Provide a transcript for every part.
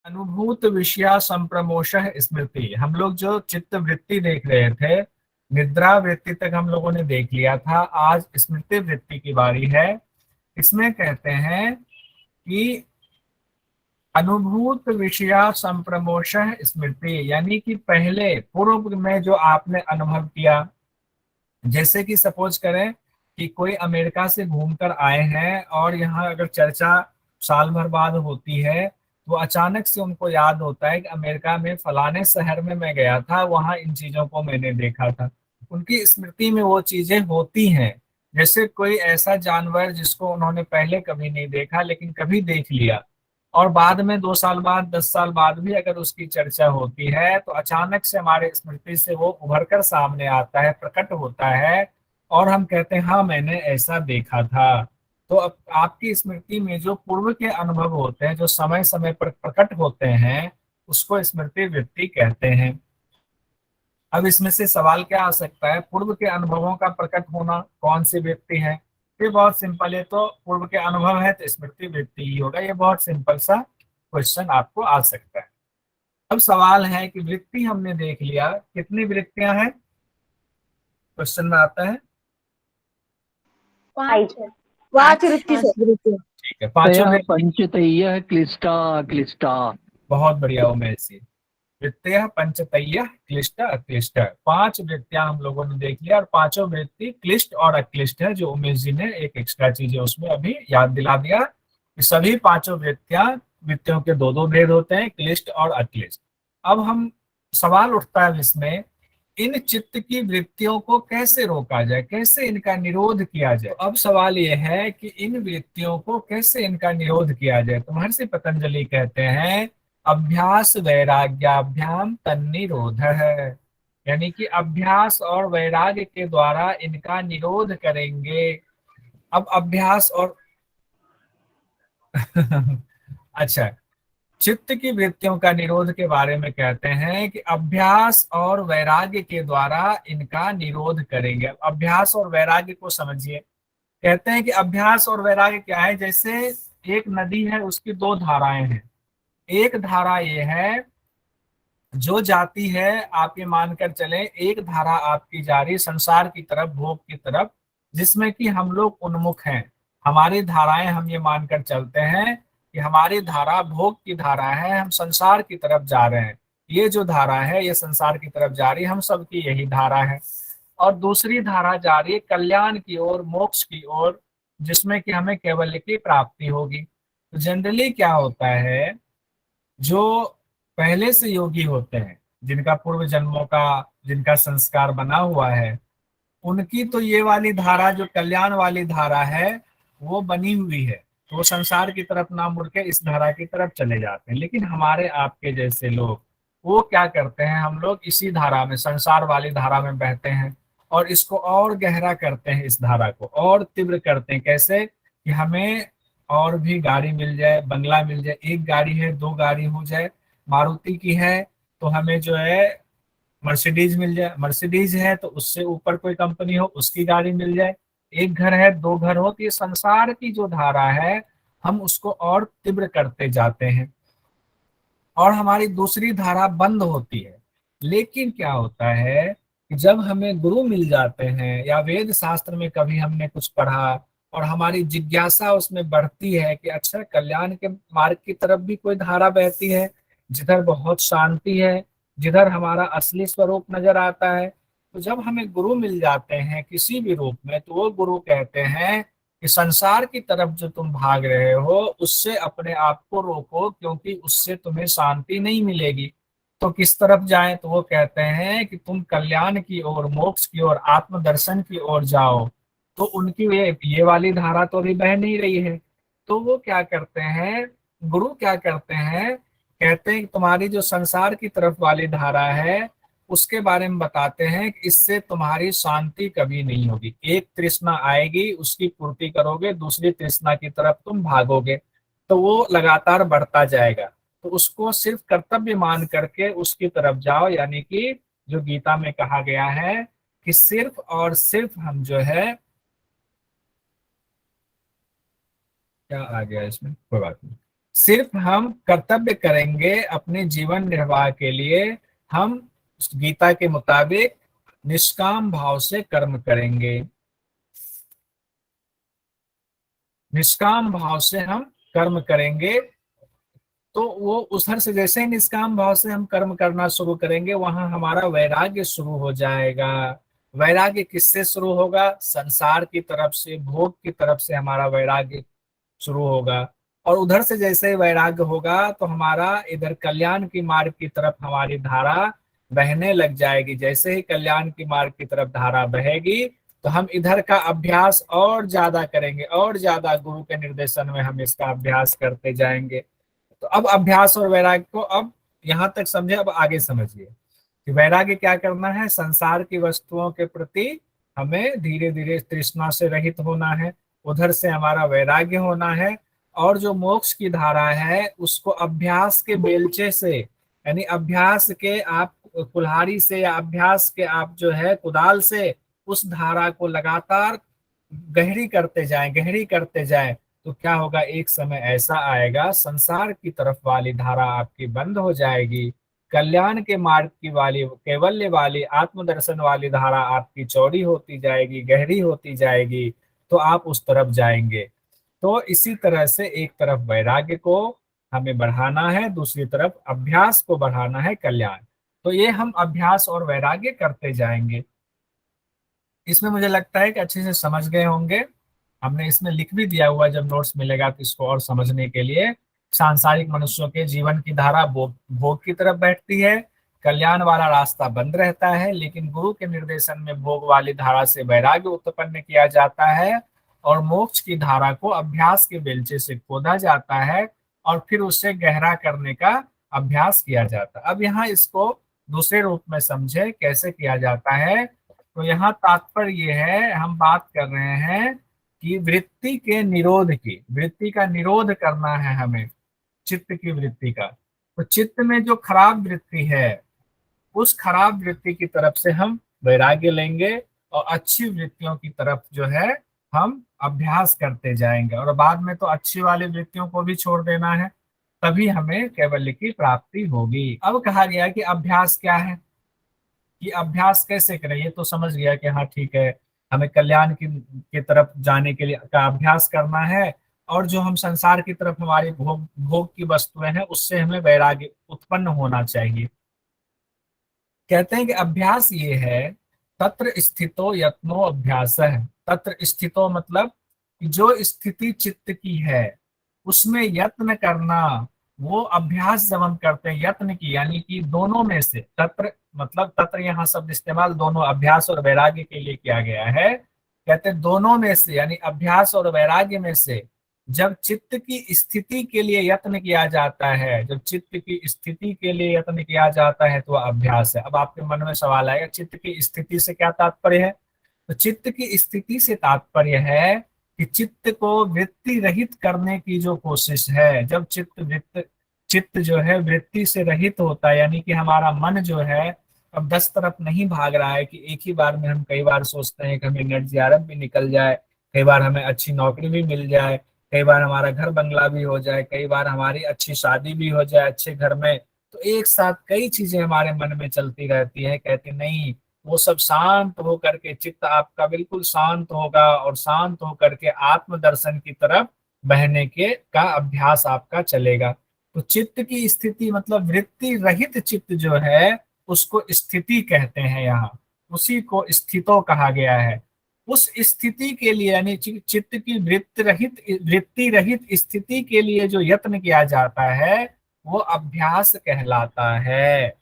अनुभूत विषया संप्रमोशः स्मृति। हम लोग जो चित्त वृत्ति देख रहे थे, निद्रा वृत्ति तक हम लोगों ने देख लिया था। आज स्मृति वृत्ति की बारी है। इसमें कहते हैं कि अनुभूत विषया संप्रमोशः स्मृति, यानी कि पहले पूर्व में जो आपने अनुभव किया, जैसे कि सपोज करें कि कोई अमेरिका से घूमकर आए हैं और यहाँ अगर चर्चा साल भर बाद होती है, तो अचानक से उनको याद होता है कि अमेरिका में फलाने शहर में मैं गया था, वहां इन चीजों को मैंने देखा था। उनकी स्मृति में वो चीजें होती हैं। जैसे कोई ऐसा जानवर जिसको उन्होंने पहले कभी नहीं देखा लेकिन कभी देख लिया, और बाद में 2 साल बाद 10 साल बाद भी अगर उसकी चर्चा होती है, तो अचानक से हमारे स्मृति से वो उभर कर सामने आता है, प्रकट होता है, और हम कहते हैं हाँ मैंने ऐसा देखा था। तो अब आपकी स्मृति में जो पूर्व के अनुभव होते हैं, जो समय समय पर प्रकट होते हैं, उसको स्मृति वृत्ति कहते हैं। अब इसमें से सवाल क्या आ सकता है, पूर्व के अनुभवों का प्रकट होना कौन सी वृत्ति है? ये बहुत सिंपल है, तो पूर्व के अनुभव है तो स्मृति वृत्ति ही होगा। ये बहुत सिंपल सा क्वेश्चन आपको आ सकता है। अब सवाल है कि वृत्ति हमने देख लिया, कितनी वृत्तियां हैं क्वेश्चन में आता है? 5 पांच वृत्ति से। ठीक है, पांचों तया वृत्ति। पंचतय्यः क्लिष्टा क्लिष्टा। बहुत बढ़िया उमेश जी। वृत्तियां पंचतय्य क्लिष्ट अक्लिष्ट, 5 वृत्तियां हम लोगों ने देख लिया, और पांचों वृत्ति क्लिष्ट और अक्लिष्ट है। जो उमेश जी ने एक एक्स्ट्रा चीज है उसमें अभी याद दिला दिया कि सभी पांचों वृत्तियों के दो दो भेद होते हैं, क्लिष्ट और अक्लिष्ट। अब हम सवाल उठता है इसमें, इन चित्त की वृत्तियों को कैसे रोका जाए, कैसे इनका निरोध किया जाए? अब सवाल यह है कि इन वृत्तियों को कैसे इनका निरोध किया जाए। तो महर्षि पतंजलि कहते हैं अभ्यास वैराग्याभ्याम तन्निरोध है, यानी कि अभ्यास और वैराग्य के द्वारा इनका निरोध करेंगे। अब अभ्यास और अच्छा, चित्त की वृत्तियों का निरोध के बारे में कहते हैं कि अभ्यास और वैराग्य के द्वारा इनका निरोध करेंगे। अब अभ्यास और वैराग्य को समझिए। कहते हैं कि अभ्यास और वैराग्य क्या है? जैसे एक नदी है, उसकी 2 धाराएं हैं। एक धारा ये है जो जाती है, आप ये मानकर चले, एक धारा आपकी जा रही संसार की तरफ, भोग की तरफ, जिसमें कि हम लोग उन्मुख हैं। हमारी धाराएं, हम ये मानकर चलते हैं कि हमारी धारा भोग की धारा है, हम संसार की तरफ जा रहे हैं। ये जो धारा है ये संसार की तरफ जा रही है, हम सबकी यही धारा है। और दूसरी धारा जा रही है कल्याण की ओर, मोक्ष की ओर, जिसमें कि हमें केवल की प्राप्ति होगी। तो जनरली क्या होता है, जो पहले से योगी होते हैं, जिनका पूर्व जन्मों का जिनका संस्कार बना हुआ है, उनकी तो ये वाली धारा, जो कल्याण वाली धारा है, वो बनी हुई है। तो वो संसार की तरफ ना मुड़ के इस धारा की तरफ चले जाते हैं। लेकिन हमारे आपके जैसे लोग, वो क्या करते हैं, हम लोग इसी धारा में, संसार वाली धारा में बहते हैं, और इसको और गहरा करते हैं, इस धारा को और तीव्र करते हैं। कैसे? कि हमें और भी गाड़ी मिल जाए, बंगला मिल जाए। एक गाड़ी है, 2 गाड़ी हो जाए, मारुति की है तो हमें जो है मर्सिडीज मिल जाए, मर्सिडीज है तो उससे ऊपर कोई कंपनी हो, उसकी गाड़ी मिल जाए। एक घर है, 2 घर हो, तो ये संसार की जो धारा है, हम उसको और तीव्र करते जाते हैं, और हमारी दूसरी धारा बंद होती है। लेकिन क्या होता है कि जब हमें गुरु मिल जाते हैं, या वेद शास्त्र में कभी हमने कुछ पढ़ा और हमारी जिज्ञासा उसमें बढ़ती है कि अच्छा, कल्याण के मार्ग की तरफ भी कोई धारा बहती है, जिधर बहुत शांति है, जिधर हमारा असली स्वरूप नजर आता है। तो जब हमें गुरु मिल जाते हैं किसी भी रूप में, तो वो गुरु कहते हैं कि संसार की तरफ जो तुम भाग रहे हो, उससे अपने आप को रोको, क्योंकि उससे तुम्हें शांति नहीं मिलेगी। तो किस तरफ जाएं? तो वो कहते हैं कि तुम कल्याण की ओर, मोक्ष की ओर, आत्मदर्शन की ओर जाओ। तो उनकी ये वाली धारा तो अभी बह नहीं रही है। तो वो क्या करते हैं, गुरु क्या करते हैं, कहते हैं कि तुम्हारी जो संसार की तरफ वाली धारा है, उसके बारे में बताते हैं कि इससे तुम्हारी शांति कभी नहीं होगी। एक तृष्णा आएगी, उसकी पूर्ति करोगे, दूसरी तृष्णा की तरफ तुम भागोगे, तो वो लगातार बढ़ता जाएगा। तो उसको सिर्फ कर्तव्य मान करके उसकी तरफ जाओ, यानी कि जो गीता में कहा गया है कि सिर्फ और सिर्फ हम जो है, क्या आ गया इसमें, कोई बात नहीं, सिर्फ हम कर्तव्य करेंगे अपने जीवन निर्वाह के लिए, हम गीता के मुताबिक निष्काम भाव से कर्म करेंगे। निष्काम भाव से हम कर्म करेंगे, तो वो उधर से जैसे ही निष्काम भाव से हम कर्म करना शुरू करेंगे, वहां हमारा वैराग्य शुरू हो जाएगा। वैराग्य किससे शुरू होगा? संसार की तरफ से, भोग की तरफ से हमारा वैराग्य शुरू होगा। और उधर से जैसे ही वैराग्य होगा तो हमारा इधर कल्याण की मार्ग की तरफ हमारी धारा बहने लग जाएगी। जैसे ही कल्याण की मार्ग की तरफ धारा बहेगी तो हम इधर का अभ्यास और ज्यादा करेंगे, और ज्यादा गुरु के निर्देशन में हम इसका अभ्यास करते जाएंगे। तो अब अभ्यास और वैराग्य को अब यहां तक समझे, अब आगे समझिए कि वैराग्य क्या करना है। संसार की वस्तुओं के प्रति हमें धीरे धीरे तृष्णा से रहित होना है, उधर से हमारा वैराग्य होना है। और जो मोक्ष की धारा है उसको अभ्यास के बेलचे से, यानी अभ्यास के आप कुल्हाड़ी से, या अभ्यास के आप जो है कुदाल से उस धारा को लगातार गहरी करते जाएं, गहरी करते जाएं। तो क्या होगा, एक समय ऐसा आएगा संसार की तरफ वाली धारा आपकी बंद हो जाएगी, कल्याण के मार्ग की वाली, कैवल्य वाली, आत्मदर्शन वाली धारा आपकी चौड़ी होती जाएगी, गहरी होती जाएगी, तो आप उस तरफ जाएंगे। तो इसी तरह से एक तरफ वैराग्य को हमें बढ़ाना है, दूसरी तरफ अभ्यास को बढ़ाना है, कल्याण। तो ये हम अभ्यास और वैराग्य करते जाएंगे। इसमें मुझे लगता है कि अच्छे से समझ गए होंगे। हमने इसमें लिख भी दिया हुआ है, जब नोट्स मिलेगा तो इसको और समझने के लिए। सांसारिक मनुष्यों के जीवन की धारा भोग भोग की तरफ बैठती है, कल्याण वाला रास्ता बंद रहता है, लेकिन गुरु के निर्देशन में भोग वाली धारा से वैराग्य उत्पन्न किया जाता है, और मोक्ष की धारा को अभ्यास के बेलचे से खोदा जाता है, और फिर उसे गहरा करने का अभ्यास किया जाता है। अब यहाँ इसको दूसरे रूप में समझे कैसे किया जाता है। तो यहाँ तात्पर्य ये है, हम बात कर रहे हैं कि वृत्ति के निरोध की, वृत्ति का निरोध करना है हमें, चित्त की वृत्ति का। तो चित्त में जो खराब वृत्ति है, उस खराब वृत्ति की तरफ से हम वैराग्य लेंगे, और अच्छी वृत्तियों की तरफ जो है हम अभ्यास करते जाएंगे, और बाद में तो अच्छी वाली वृत्तियों को भी छोड़ देना है, तभी हमें कैवल्य की प्राप्ति होगी। अब कहा गया कि अभ्यास क्या है, कि अभ्यास कैसे करें। ये तो समझ गया कि हाँ ठीक है, हमें कल्याण की तरफ जाने के लिए का अभ्यास करना है, और जो हम संसार की तरफ हमारी भोग भोग की वस्तुएं हैं उससे हमें वैराग्य उत्पन्न होना चाहिए। कहते हैं कि अभ्यास ये है, तत्र स्थितो यत्नो अभ्यास है। तत्र स्थितो मतलब कि जो स्थिति चित्त की है उसमें यत्न करना, वो अभ्यास जब हम करते हैं यत्न की, यानी कि दोनों में से, तत्र मतलब तत्र यहाँ शब्द इस्तेमाल दोनों अभ्यास और वैराग्य के लिए किया गया है। कहते हैं दोनों में से, यानी अभ्यास और वैराग्य में से जब चित्त की स्थिति के लिए यत्न किया जाता है, जब चित्त की स्थिति के लिए यत्न किया जाता है तो वह अभ्यास है। अब आपके मन में सवाल आएगा, चित्त की स्थिति से क्या तात्पर्य है? तो चित्त की स्थिति से तात्पर्य है कि चित्त को वृत्ति रहित करने की जो कोशिश है। जब चित्त जो है वृत्ति से रहित होता है, यानी कि हमारा मन जो है अब 10 तरफ नहीं भाग रहा है, कि एक ही बार में हम कई बार सोचते हैं कि हमें नेट जीआरएफ भी निकल जाए, कई बार हमें अच्छी नौकरी भी मिल जाए, कई बार हमारा घर बंगला भी हो जाए, कई बार हमारी अच्छी शादी भी हो जाए अच्छे घर में। तो एक साथ कई चीजें हमारे मन में चलती रहती है। कहते नहीं, वो सब शांत होकर के चित्त आपका बिल्कुल शांत होगा, और शांत होकर के आत्म दर्शन की तरफ बहने के का अभ्यास आपका चलेगा। तो चित्त की स्थिति मतलब वृत्ति रहित चित्त जो है उसको स्थिति कहते हैं, यहाँ उसी को स्थितो कहा गया है। उस स्थिति के लिए, यानी चित्त की वृत्ति रहित स्थिति के लिए जो यत्न किया जाता है वो अभ्यास कहलाता है।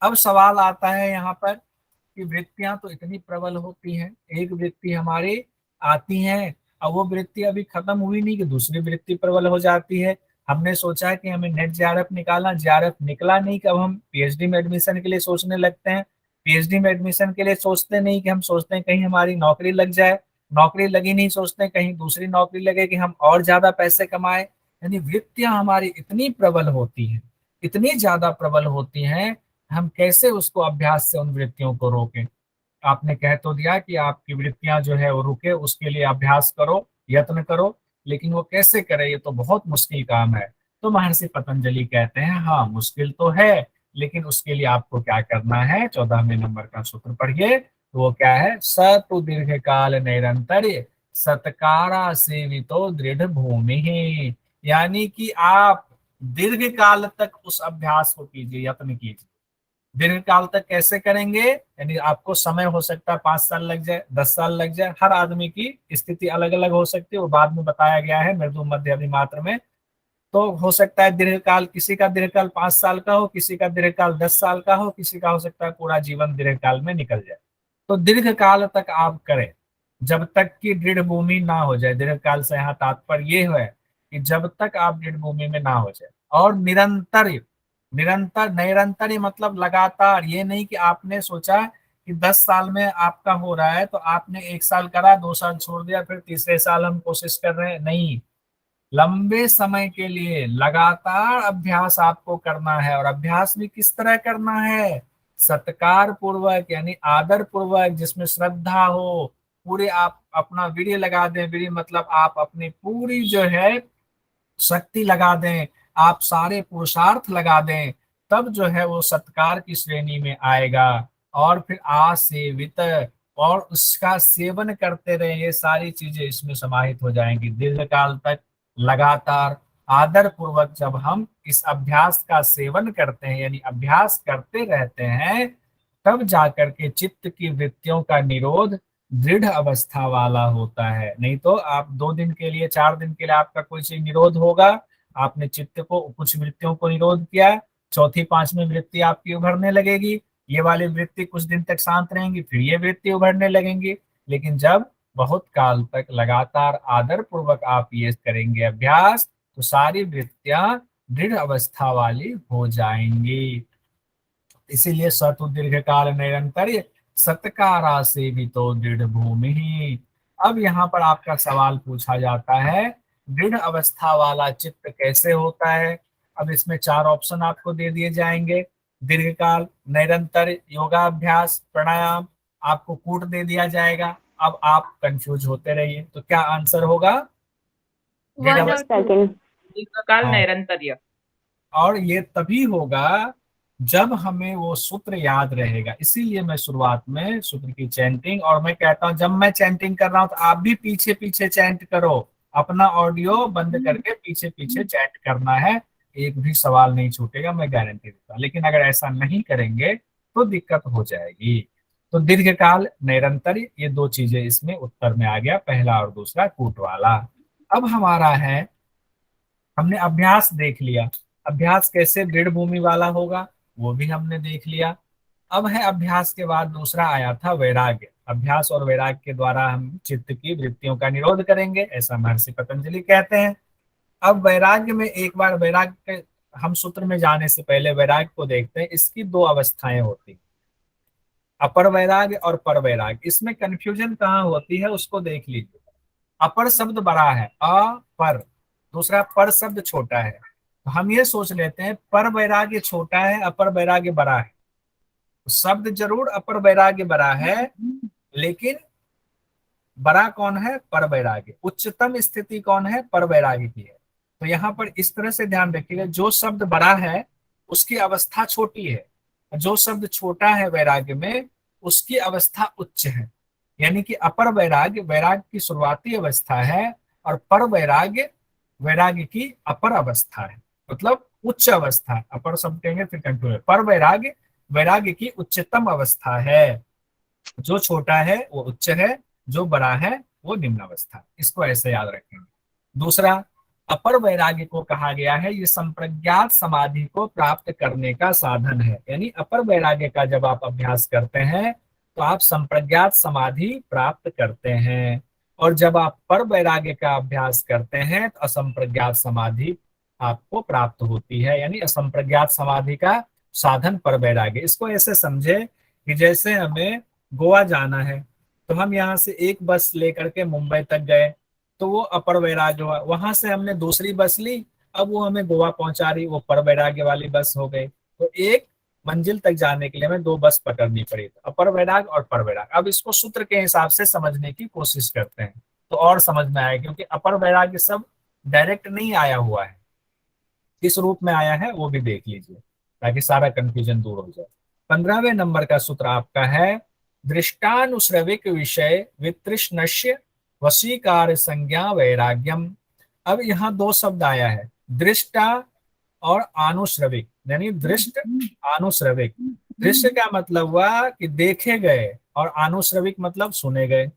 अब सवाल आता है यहाँ पर कि वृत्तियां तो इतनी प्रबल होती हैं, एक वृत्ति हमारी आती है, अब वो वृत्ति अभी खत्म हुई नहीं कि दूसरी वृत्ति प्रबल हो जाती है। हमने सोचा कि हमें नेट जेआरएफ निकालना, जेआरएफ निकला नहीं, कब हम पीएचडी में एडमिशन के लिए सोचने लगते हैं। पीएचडी में एडमिशन के लिए सोचते नहीं कि हम सोचते हैं कहीं हमारी नौकरी लग जाए, नौकरी लगी नहीं सोचते हैं कहीं दूसरी नौकरी लगे कि हम और ज्यादा पैसे कमाए। यानी वृत्तियां हमारी इतनी प्रबल होती हैं, इतनी ज्यादा प्रबल होती हैं, हम कैसे उसको अभ्यास से उन वृत्तियों को रोकें। आपने कह तो दिया कि आपकी वृत्तियां जो है वो रुके, उसके लिए अभ्यास करो, यत्न करो। लेकिन वो कैसे करे, ये तो बहुत मुश्किल काम है। तो महर्षि पतंजलि कहते हैं हाँ मुश्किल तो है, लेकिन उसके लिए आपको क्या करना है, 14वें नंबर का सूत्र पढ़िए। तो वो क्या है, सतु दीर्घ काल निरंतर सत्कारा सेवितो दृढ़ भूमि। यानी कि आप दीर्घ काल तक उस अभ्यास को कीजिए, यत्न कीजिए। दीर्घ काल तक कैसे करेंगे, यानी आपको समय हो सकता है 5 साल लग जाए, 10 साल लग जाए, हर आदमी की स्थिति अलग अलग हो सकती है, वो बाद में बताया गया है मृदु मध्य अधिमात्र में। तो हो सकता है दीर्घकाल, किसी का दीर्घकाल 5 साल का हो, किसी का दीर्घकाल 10 साल का हो, किसी का हो सकता है पूरा जीवन दीर्घकाल में निकल जाए। तो दीर्घकाल तक आप करें, जब तक कि दृढ़ भूमि ना हो जाए। दीर्घकाल से यहाँ तात्पर्य ये है कि जब तक आप दृढ़ भूमि में ना हो जाए। और निरंतर, निरंतर निरंतर मतलब लगातार, ये नहीं कि आपने सोचा कि 10 साल में आपका हो रहा है तो आपने 1 साल करा, 2 साल छोड़ दिया, फिर तीसरे साल हम कोशिश कर रहे हैं, नहीं। लंबे समय के लिए लगातार अभ्यास आपको करना है। और अभ्यास भी किस तरह करना है, सत्कार पूर्वक, यानी आदर पूर्वक, जिसमें श्रद्धा हो। पूरे आप अपना वीर्य लगा दें, वीर्य मतलब आप अपनी पूरी जो है शक्ति लगा दें, आप सारे पुरुषार्थ लगा दें, तब जो है वो सत्कार की श्रेणी में आएगा। और फिर आसेवित, और उसका सेवन करते रहे, ये सारी चीजें इसमें समाहित हो जाएंगी। दीर्घकाल तक लगातार आदर पूर्वक जब हम इस अभ्यास का सेवन करते हैं, यानी अभ्यास करते रहते हैं, तब जाकर के चित्त की वृत्तियों का निरोध दृढ़ अवस्था वाला होता है। नहीं तो आप 2 दिन के लिए, 4 दिन के लिए आपका कोई चीज निरोध होगा, आपने चित्त को, कुछ वृत्तियों को निरोध किया, चौथी पांचवी वृत्ति आपकी उभरने लगेगी, ये वाली वृत्ति कुछ दिन तक शांत रहेंगी, फिर ये वृत्ति उभरने लगेंगी। लेकिन जब बहुत काल तक लगातार आदर पूर्वक आप ये करेंगे अभ्यास, तो सारी वृत्तियां दृढ़ अवस्था वाली हो जाएंगी। इसीलिए सतु दीर्घ काल निरंतर सत्कारा सेवितो दृढ़ भूमि। अब यहाँ पर आपका सवाल पूछा जाता है, दृढ़ अवस्था वाला चित्त कैसे होता है। अब इसमें 4 ऑप्शन आपको दे दिए जाएंगे, दीर्घकाल, निरंतर, योगाभ्यास, प्राणायाम, आपको कूट दे दिया जाएगा। अब आप कंफ्यूज होते रहिए, तो क्या आंसर होगा, दृढ़ वन और अवस्था। सेकेंड। दीर्घकाल हाँ, नैरंतर्य। और ये तभी होगा जब हमें वो सूत्र याद रहेगा। इसीलिए मैं शुरुआत में सूत्र की चैंटिंग, और मैं कहता हूं जब मैं चैंटिंग कर रहा हूं तो आप भी पीछे पीछे चैंट करो, अपना ऑडियो बंद करके पीछे पीछे चैंट करना है, एक भी सवाल नहीं छूटेगा, मैं गारंटी देता हूं। लेकिन अगर ऐसा नहीं करेंगे तो दिक्कत हो जाएगी। तो दीर्घकाल, निरंतर, ये 2 चीजें इसमें उत्तर में आ गया, पहला और दूसरा कूट वाला। अब हमारा है, हमने अभ्यास देख लिया, अभ्यास कैसे दृढ़ भूमि वाला होगा वो भी हमने देख लिया। अब है अभ्यास के बाद दूसरा आया था वैराग्य। अभ्यास और वैराग्य के द्वारा हम चित्त की वृत्तियों का निरोध करेंगे, ऐसा महर्षि पतंजलि कहते हैं। अब वैराग्य में, एक बार वैराग्य के हम सूत्र में जाने से पहले वैराग्य को देखते हैं। इसकी 2 अवस्थाएं होती, अपर वैराग्य और पर वैराग्य। इसमें कंफ्यूजन कहाँ होती है उसको देख लीजिए। अपर शब्द बड़ा है, पर, दूसरा पर शब्द छोटा है। तो हम ये सोच लेते हैं पर वैराग्य छोटा है, अपर वैराग्य बड़ा है। तो शब्द जरूर अपर वैराग्य बड़ा है, लेकिन बड़ा कौन है, पर वैराग्य। उच्चतम स्थिति कौन है, पर वैराग्य की है। तो यहाँ पर इस तरह से ध्यान रखिएगा, जो शब्द बड़ा है उसकी अवस्था छोटी है, जो शब्द छोटा है वैराग्य में उसकी अवस्था उच्च है। यानी कि अपर वैराग्य वैराग्य की शुरुआती अवस्था है, और पर वैराग्य वैराग्य की अपर अवस्था है, मतलब उच्च अवस्था है। अपर शब्द कहेंगे फिर कंफ्यूज, पर वैराग्य वैराग्य की उच्चतम अवस्था है। जो छोटा है वो उच्च है, जो बड़ा है वो निम्न अवस्था। इसको ऐसे याद रखेंगे। दूसरा, अपर वैराग्य को कहा गया है ये संप्रज्ञात समाधि को प्राप्त करने का साधन है। यानी अपर वैराग्य का जब आप अभ्यास करते हैं तो आप संप्रज्ञात समाधि प्राप्त करते हैं, और जब आप पर वैराग्य का अभ्यास करते हैं तो असंप्रज्ञात समाधि आपको प्राप्त होती है। यानी असंप्रज्ञात समाधि का साधन पर वैराग्य। इसको ऐसे समझे कि जैसे हमें गोवा जाना है, तो हम यहाँ से एक बस लेकर के मुंबई तक गए, तो वो अपर वैराग्य हुआ। वहां से हमने दूसरी बस ली, अब वो हमें गोवा पहुंचा रही, वो पर वैराग्य वाली बस हो गई। तो एक मंजिल तक जाने के लिए हमें 2 बस पकड़नी पड़ी, तो अपर वैराग्य और पर वैराग्य। अब इसको सूत्र के हिसाब से समझने की कोशिश करते हैं। तो और समझ में आया, क्योंकि अपर वैराग्य सब डायरेक्ट नहीं आया हुआ है, किस रूप में आया है वो भी देख लीजिए ताकि सारा कंफ्यूजन दूर हो जाए। 15वें नंबर का सूत्र आपका है दृष्टानुश्रविक विषय वितृष्णस्य वशीकार संज्ञा वैराग्यम। अब यहाँ दो शब्द आया है, दृष्टा और आनुश्रविक, यानी दृष्ट आनुश्रविक। दृश्य का मतलब हुआ कि देखे गए और आनुश्रविक मतलब सुने गए।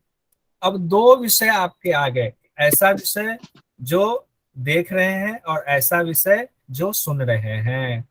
अब दो विषय आपके आ गए, ऐसा विषय जो देख रहे हैं और ऐसा विषय जो सुन रहे हैं।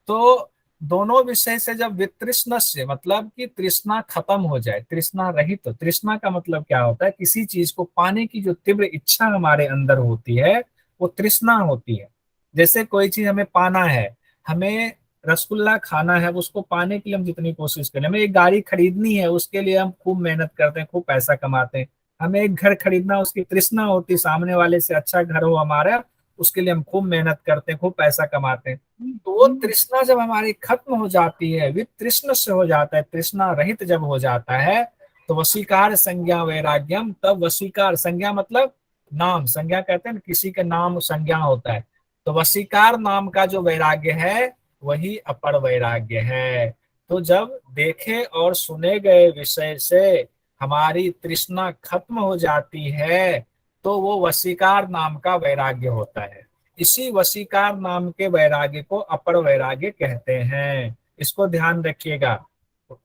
तो दोनों विषय से जब वितृष्ण से मतलब कि तृष्णा खत्म हो जाए, तृष्णा रहित, तो तृष्णा का मतलब क्या होता है, किसी चीज को पाने की जो तीव्र इच्छा हमारे अंदर होती है वो तृष्णा होती है। जैसे कोई चीज हमें पाना है, हमें रसगुल्ला खाना है, उसको पाने के लिए हम जितनी कोशिश करें, हमें एक गाड़ी खरीदनी है उसके लिए हम खूब मेहनत करते हैं, खूब पैसा कमाते हैं। हमें एक घर खरीदना, उसकी तृष्णा होती, सामने वाले से अच्छा घर हो हमारा, उसके लिए हम खूब मेहनत करते हैं, खूब पैसा कमाते हैं। तो वो तृष्णा जब हमारी खत्म हो जाती है, वितृष्ण से हो जाता है, तृष्णा रहित जब हो जाता है, तो वशीकार संज्ञा वैराग्यम। तब वशीकार संज्ञा मतलब नाम, संज्ञा कहते हैं ना, किसी का नाम संज्ञा होता है। तो वशीकार नाम का जो वैराग्य है वही अपर वैराग्य है। तो जब देखे और सुने गए विषय से हमारी तृष्णा खत्म हो जाती है तो वो वशीकार नाम का वैराग्य होता है। इसी वशीकार नाम के वैराग्य को अपर वैराग्य कहते हैं, इसको ध्यान रखिएगा।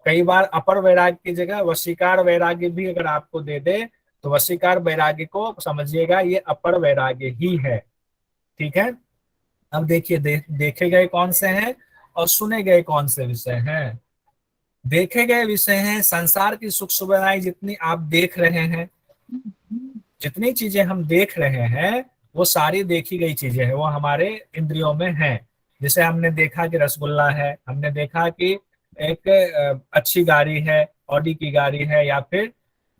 कई बार अपर वैराग्य की जगह वशीकार वैराग्य भी अगर आपको दे दे तो वशीकार वैराग्य को समझिएगा ये अपर वैराग्य ही है। ठीक है। अब देखिए देखे गए कौन से हैं और सुने गए कौन से विषय हैं। देखे गए विषय हैं संसार की सुख सुविधाएं जितनी आप देख रहे हैं, जितनी चीजें हम देख रहे हैं वो सारी देखी गई चीजें हैं, वो हमारे इंद्रियों में हैं। जैसे हमने देखा कि रसगुल्ला है, हमने देखा कि एक अच्छी गाड़ी है, ऑडी की गाड़ी है या फिर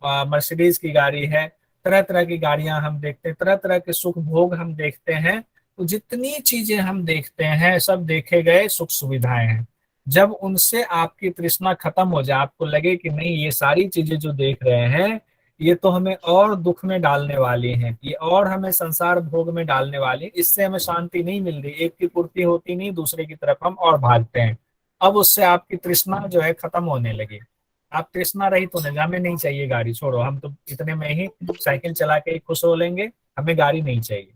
मर्सिडीज की गाड़ी है। तरह तरह की गाड़ियां हम देखते हैं, तरह तरह के सुख भोग हम देखते हैं। तो जितनी चीजें हम देखते हैं सब देखे गए सुख सुविधाएं हैं। जब उनसे आपकी तृष्णा खत्म हो जाए, आपको लगे कि नहीं ये सारी चीजें जो देख रहे हैं ये तो हमें और दुख में डालने वाली हैं, ये और हमें संसार भोग में डालने वाली है, इससे हमें शांति नहीं मिल रही, एक की पूर्ति होती नहीं, दूसरे की तरफ हम और भागते हैं। अब उससे आपकी तृष्णा जो है खत्म होने लगी। आप तृष्णा रहित होने, हमें नहीं चाहिए गाड़ी, छोड़ो हम तो इतने में ही साइकिल चला के ही खुश हो लेंगे, हमें गाड़ी नहीं चाहिए।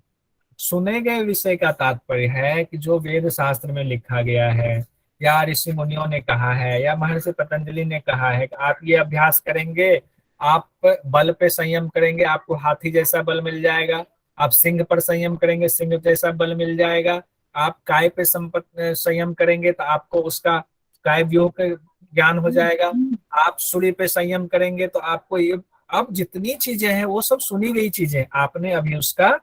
सुने गए विषय का तात्पर्य है कि जो वेद शास्त्र में लिखा गया है या ऋषि मुनियों ने कहा है या महर्षि पतंजलि ने कहा है कि आप ये अभ्यास करेंगे, आप बल पे संयम करेंगे, आपको हाथी जैसा बल मिल जाएगा। आप सिंह पर संयम करेंगे, सिंह जैसा बल मिल जाएगा। आप काय पे संयम करेंगे तो आपको उसका काय व्यूह का ज्ञान हो जाएगा। आप सूर्य पे संयम करेंगे तो आपको ये, अब जितनी चीजें हैं वो सब सुनी गई चीजें, आपने अभी उसका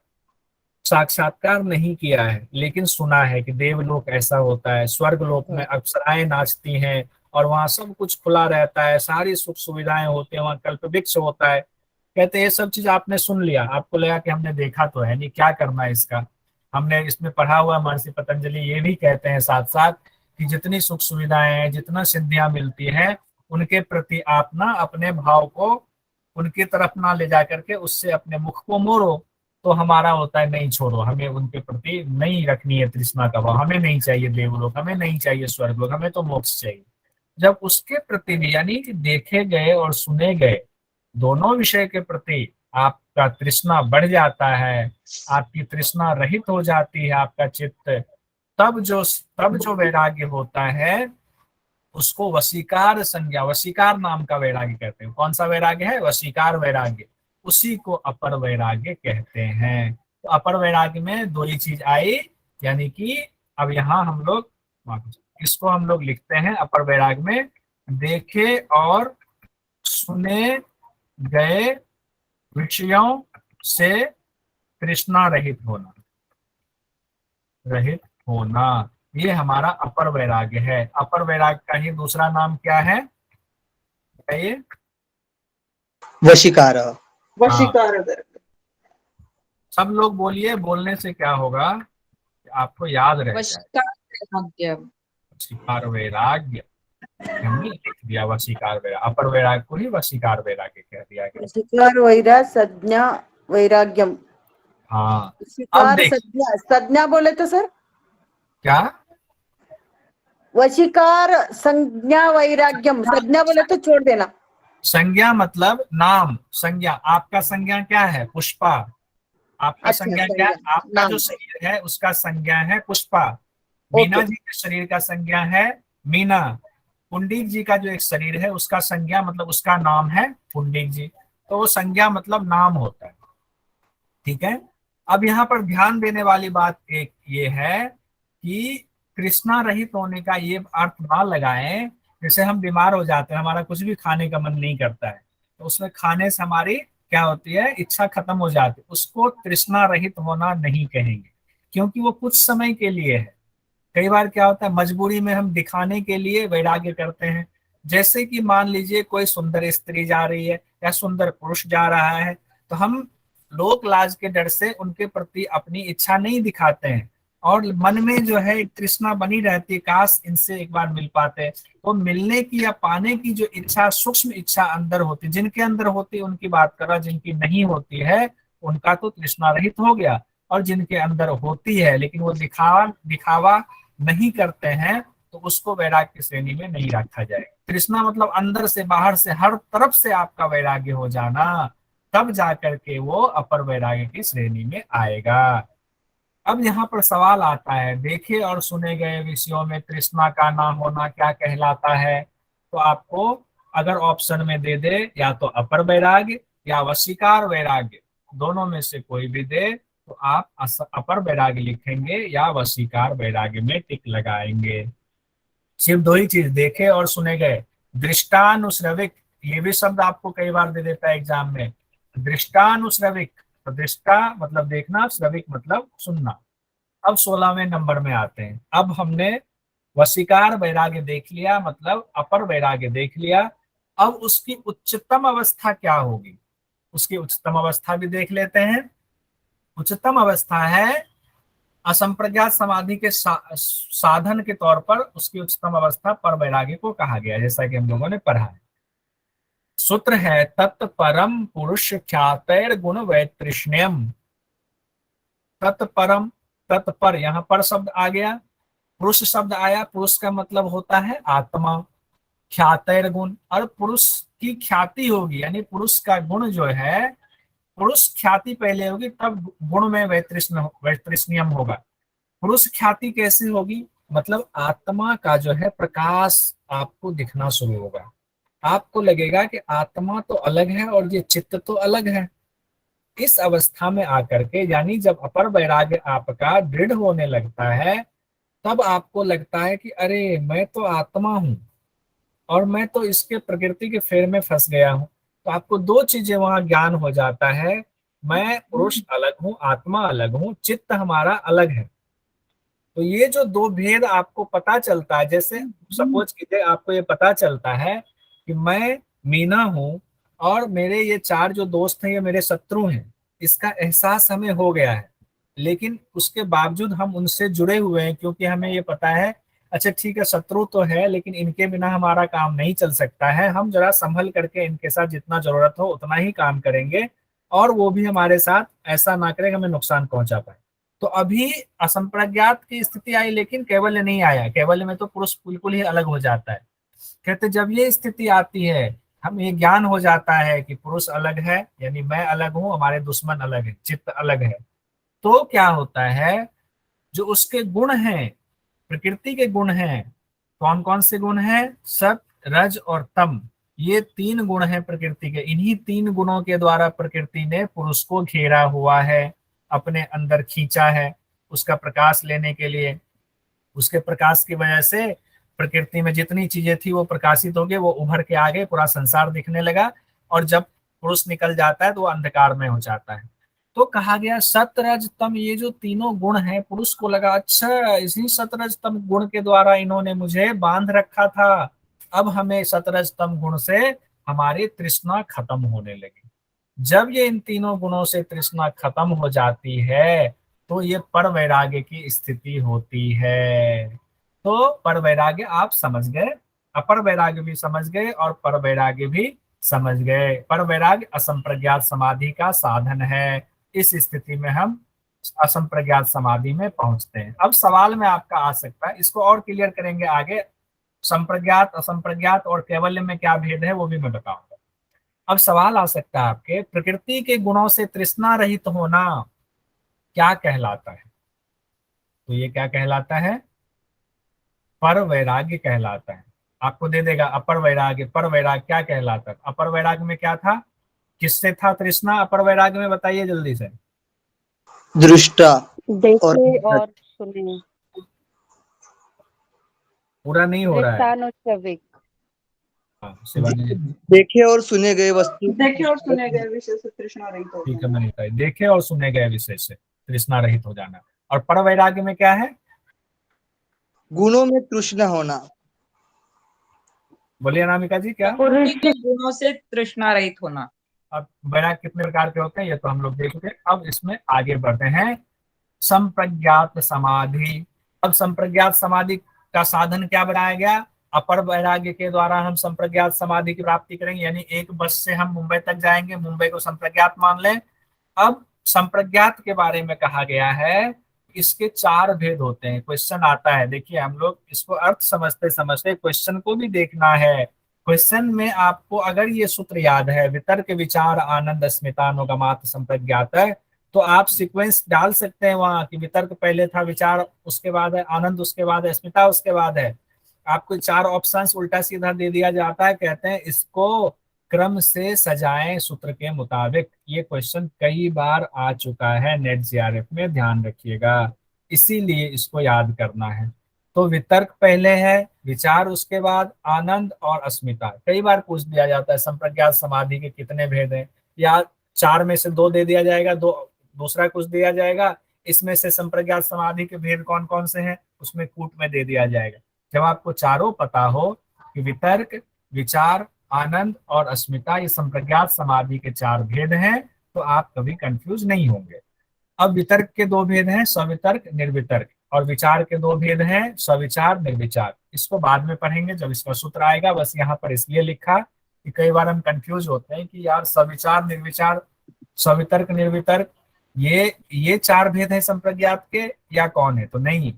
साक्षात्कार नहीं किया है, लेकिन सुना है कि देवलोक ऐसा होता है, स्वर्ग लोक में अप्सराएं नाचती हैं और वहां सब कुछ खुला रहता है, सारी सुख सुविधाएं होती है, वहां कल्प वृक्ष होता है। कहते हैं ये सब चीज आपने सुन लिया, आपको लगा कि हमने देखा तो है नहीं, क्या करना है इसका। हमने इसमें पढ़ा हुआ, महर्षि पतंजलि ये भी कहते हैं साथ साथ कि जितनी सुख सुविधाएं हैं, जितना सिद्धियां मिलती हैं, उनके प्रति आप ना अपने भाव को उनकी तरफ ना ले जा करके उससे अपने मुख को मोड़ो। तो हमारा होता है नहीं, छोड़ो, हमें उनके प्रति नहीं रखनी है तृष्णा का भाव, हमें नहीं चाहिए देवलोक, हमें नहीं चाहिए स्वर्गलोक, हमें तो मोक्ष चाहिए। जब उसके प्रति भी यानी कि देखे गए और सुने गए दोनों विषय के प्रति आपका तृष्णा बढ़ जाता है, आपकी तृष्णा रहित हो जाती है आपका चित्त, तब जो वैराग्य होता है उसको वशीकार संज्ञा, वशीकार नाम का वैराग्य कहते हैं। कौन सा वैराग्य है? वशीकार वैराग्य, उसी को अपर वैराग्य कहते हैं। तो अपर वैराग्य में दो ही चीज आई, यानी कि अब यहाँ हम लोग इसको हम लोग लिखते हैं अपर वैराग्य में, देखे और सुने गए विषयों से तृष्णा रहित होना, रहित होना, ये हमारा अपर वैराग्य है। अपर वैराग्य का ही दूसरा नाम क्या है बताइए? वशीकार। हाँ, सब लोग बोलिए, बोलने से क्या होगा, आपको याद रह जाए। वशीकार वैराग्य। वशीकार वैराग्य। हमने लिख दिया वशीकार वैराग्य, अपर वैराग्य को ही वशीकार वैराग्य कह दिया गया। वशीकार वैराग संज्ञा वैराग्यम। हाँ, अब वशीकार देखिए संज्ञा, संज्ञा बोले तो सर, क्या वशीकार संज्ञा वैराग्यम, संज्ञा बोले तो छोड़ देना। संज्ञा मतलब नाम, संज्ञा, आपका संज्ञा क्या है? पुष्पा। आपका अच्छा, संज्ञा क्या है? संज्ञा आपका जो नाम। शरीर है उसका संज्ञा है पुष्पा। मीना ओके। जी के शरीर का संज्ञा है मीना। पुंडीक जी का जो एक शरीर है उसका संज्ञा मतलब उसका नाम है पुंडीक जी। तो वो संज्ञा मतलब नाम होता है। ठीक है। अब यहाँ पर ध्यान देने वाली बात एक ये है कि कृष्णा रहित होने का ये अर्थ ना लगाएं जैसे हम बीमार हो जाते हैं, हमारा कुछ भी खाने का मन नहीं करता है, तो उसमें खाने से हमारी क्या होती है, इच्छा खत्म हो जाती है, उसको तृष्णा रहित होना नहीं कहेंगे, क्योंकि वो कुछ समय के लिए है। कई बार क्या होता है, मजबूरी में हम दिखाने के लिए वैराग्य करते हैं। जैसे कि मान लीजिए कोई सुंदर स्त्री जा रही है या सुंदर पुरुष जा रहा है, तो हम लोक लाज के डर से उनके प्रति अपनी इच्छा नहीं दिखाते हैं, और मन में जो है एक तृष्णा बनी रहती है, काश इनसे एक बार मिल पाते। तो मिलने की या पाने की जो इच्छा, सूक्ष्म इच्छा अंदर होती, जिनके अंदर होती है उनकी बात कर रहा, जिनकी नहीं होती है उनका तो तृष्णा रहित हो गया। और जिनके अंदर होती है लेकिन वो दिखावा दिखावा नहीं करते हैं, तो उसको वैराग्य की श्रेणी में नहीं रखा जाएगा। तृष्णा मतलब अंदर से बाहर से हर तरफ से आपका वैराग्य हो जाना, तब जाकर के वो अपर वैराग्य की श्रेणी में आएगा। अब यहाँ पर सवाल आता है, देखे और सुने गए विषयों में तृष्णा का ना होना क्या कहलाता है? तो आपको अगर ऑप्शन में दे दे या तो अपर वैराग्य या वशीकार वैराग्य, दोनों में से कोई भी दे तो आप अपर वैराग्य लिखेंगे या वशीकार वैराग्य में टिक लगाएंगे। सिर्फ दो ही चीज, देखे और सुने गए। दृष्टानुश्रविक, ये भी शब्द आपको कई बार दे देता है एग्जाम में, दृष्टानुश्रविक। तो दृष्टा मतलब देखना, श्रविक मतलब सुनना। अब 16वें नंबर में आते हैं। अब हमने वशीकार वैराग्य देख लिया, मतलब अपर वैराग्य देख लिया। अब उसकी उच्चतम अवस्था क्या होगी, उसकी उच्चतम अवस्था भी देख लेते हैं। उच्चतम अवस्था है असंप्रज्ञात समाधि के साधन के तौर पर उसकी उच्चतम अवस्था पर वैराग्य को कहा गया, जैसा कि हम लोगों ने पढ़ा है। सूत्र है तत्परम पुरुष ख्यातैर गुण वैतृष्ण्यम। तत्परम, तत्पर, यहाँ पर शब्द आ गया, पुरुष शब्द आया, पुरुष का मतलब होता है आत्मा। ख्यातैर गुण, और पुरुष की ख्याति होगी, यानी पुरुष का गुण जो है, पुरुष ख्याति पहले होगी तब गुण में वैतृष्ण्यम होगा। पुरुष ख्याति कैसे होगी, मतलब आत्मा का जो है प्रकाश आपको दिखना शुरू होगा। आपको लगेगा कि आत्मा तो अलग है और ये चित्त तो अलग है। इस अवस्था में आकर के, यानी जब अपर वैराग्य आपका दृढ़ होने लगता है, तब आपको लगता है कि अरे मैं तो आत्मा हूं और मैं तो इसके प्रकृति के फेर में फंस गया हूं। तो आपको दो चीजें वहां ज्ञान हो जाता है, मैं पुरुष अलग हूं, आत्मा अलग हूं, चित्त हमारा अलग है। तो ये जो दो भेद आपको पता चलता है, जैसे सपोज कीजिए आपको ये पता चलता है कि मैं मीना हूं और मेरे ये चार जो दोस्त हैं ये मेरे शत्रु हैं, इसका एहसास हमें हो गया है, लेकिन उसके बावजूद हम उनसे जुड़े हुए हैं, क्योंकि हमें ये पता है अच्छा ठीक है शत्रु तो है लेकिन इनके बिना हमारा काम नहीं चल सकता है, हम जरा संभल करके इनके साथ जितना जरूरत हो उतना ही काम करेंगे, और वो भी हमारे साथ ऐसा ना करे हमें नुकसान पहुंचा पाए। तो अभी असंप्रज्ञात की स्थिति आई लेकिन कैवल्य नहीं आया। कैवल्य में तो पुरुष बिल्कुल ही अलग हो जाता है। कहते जब ये स्थिति आती है, हम ये ज्ञान हो जाता है कि पुरुष अलग है, यानी मैं अलग हूं, हमारे दुश्मन अलग है, चित्त अलग है, तो क्या होता है, जो उसके गुण हैं, प्रकृति के गुण हैं, कौन कौन से गुण हैं, सत रज और तम, ये तीन गुण हैं प्रकृति के। इन्हीं तीन गुणों के द्वारा प्रकृति ने पुरुष को घेरा हुआ है, अपने अंदर खींचा है उसका प्रकाश लेने के लिए। उसके प्रकाश की वजह से प्रकृति में जितनी चीजें थी वो प्रकाशित हो गई, वो उभर के आ गए, पूरा संसार दिखने लगा। और जब पुरुष निकल जाता है तो वो अंधकार में हो जाता है। तो कहा गया सतरज तम, ये जो तीनों गुण हैं, पुरुष को लगा अच्छा इसी सतरज तम गुण के द्वारा इन्होंने मुझे बांध रखा था, अब हमें सतरज तम गुण से हमारी तृष्णा खत्म होने लगी। जब ये इन तीनों गुणों से तृष्णा खत्म हो जाती है तो ये पर वैराग्य की स्थिति होती है। तो पर वैराग्य आप समझ गए। अपर वैराग्य भी समझ गए और पर वैराग्य भी समझ गए। पर वैराग्य असंप्रज्ञात समाधि का साधन है। इस स्थिति में हम असंप्रज्ञात समाधि में पहुंचते हैं। अब सवाल में आपका आ सकता है, इसको और क्लियर करेंगे आगे, संप्रज्ञात असंप्रज्ञात और कैवल्य में क्या भेद है वो भी मैं बताऊंगा। अब सवाल आ सकता है आपके, प्रकृति के गुणों से तृष्णा रहित होना क्या कहलाता है? तो ये क्या कहलाता है? पर वैराग्य कहलाता है। आपको दे देगा अपर वैराग्य, पर वैराग्य क्या कहलाता है? अपर वैराग्य में क्या था, किससे था तृष्णा? अपर वैराग्य में बताइए जल्दी से। दृष्टा और देखे और सुने, पूरा नहीं हो रहा है। दृष्टानुश्रविक, हाँ, शिवानी जी। देखे और सुने गए वस्तु, देखे और सुने गए विषय से तृष्णा रहित हो ठीक है, जाना। मैंने कहा देखे और सुने गए विषय से तृष्णा रहित हो जाना। और पर वैराग्य में क्या है? गुणों में तृष्णा होना। बोलिए अनामिका जी क्या? पुरुष के गुणों से तृष्णा रहित होना। अब वैराग्य कितने प्रकार के होते हैं ये तो हम लोग देख चुके। अब इसमें आगे बढ़ते हैं, संप्रज्ञात समाधि। अब संप्रज्ञात समाधि का साधन क्या बनाया गया? अपर वैराग्य के द्वारा हम संप्रज्ञात समाधि की प्राप्ति करेंगे, यानी एक बस से हम मुंबई तक जाएंगे, मुंबई को संप्रज्ञात मान लें। अब संप्रज्ञात के बारे में कहा गया है, इसके 4 भेद होते हैं। क्वेश्चन आता है, देखिए हम लोग इसको अर्थ समझते समझते क्वेश्चन को भी देखना है। क्वेश्चन में आपको अगर ये सूत्र याद है, वितर्क विचार आनंद अस्मिता अनुगमात संप्रज्ञात है, तो आप सीक्वेंस डाल सकते हैं वहां कि वितर्क पहले था, विचार उसके बाद है, आनंद उसके बाद है, अस्मिता उसके बाद है। आपको 4 ऑप्शंस उल्टा सीधा दे दिया जाता है, कहते हैं इसको क्रम से सजाएं सूत्र के मुताबिक। ये क्वेश्चन कई बार आ चुका है नेट जीआरएफ में, ध्यान रखिएगा, इसीलिए इसको याद करना है। तो वितर्क पहले है, विचार उसके बाद, आनंद और अस्मिता। कई बार पूछ दिया जाता है संप्रज्ञात समाधि के कितने भेद हैं, या 4 में से 2 दे दिया जाएगा, दूसरा कुछ दिया जाएगा, इसमें से संप्रज्ञात समाधि के भेद कौन कौन से हैं उसमें कूट में दे दिया जाएगा। जब आपको चारों पता हो कि वितर्क, विचार, आनंद और अस्मिता ये संप्रज्ञात समाधि के 4 भेद हैं, तो आप कभी कंफ्यूज नहीं होंगे। अब वितर्क के 2 भेद हैं, सवितर्क निर्वितर्क, और विचार के 2 भेद हैं, सविचार निर्विचार। इसको बाद में पढ़ेंगे जब इसका सूत्र आएगा। बस यहाँ पर इसलिए लिखा कि कई बार हम कंफ्यूज होते हैं कि यार सविचार निर्विचार, सवितर्क निर्वितर्क, ये 4 भेद हैं संप्रज्ञात के या कौन है? तो नहीं,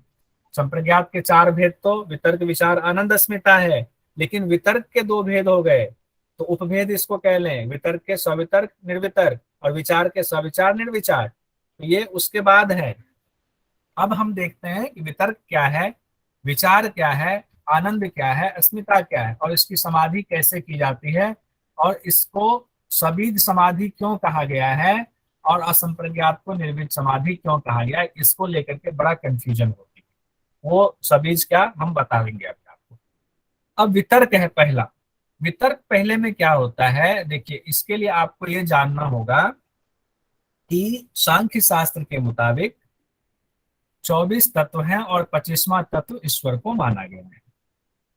संप्रज्ञात के 4 भेद तो वितर्क, विचार, आनंद, अस्मिता है, लेकिन वितर्क के 2 भेद हो गए, तो उपभेद इसको कह लें, वितर्क के सवितर्क निर्वितर्क और विचार के सविचार निर्विचार, तो ये उसके बाद है। अब हम देखते हैं कि वितर्क क्या है, विचार क्या है, आनंद क्या है, अस्मिता क्या है, और इसकी समाधि कैसे की जाती है, और इसको सबीज समाधि क्यों कहा गया है, और असंप्रज्ञात को निर्विद समाधि क्यों कहा गया है। इसको लेकर के बड़ा कंफ्यूजन होती है, वो सबीज क्या हम बताएंगे अभी आपको। अब वितर्क है पहला। वितर्क पहले में क्या होता है, देखिए इसके लिए आपको ये जानना होगा कि सांख्य शास्त्र के मुताबिक 24 तत्व हैं और 25वां तत्व ईश्वर को माना गया है।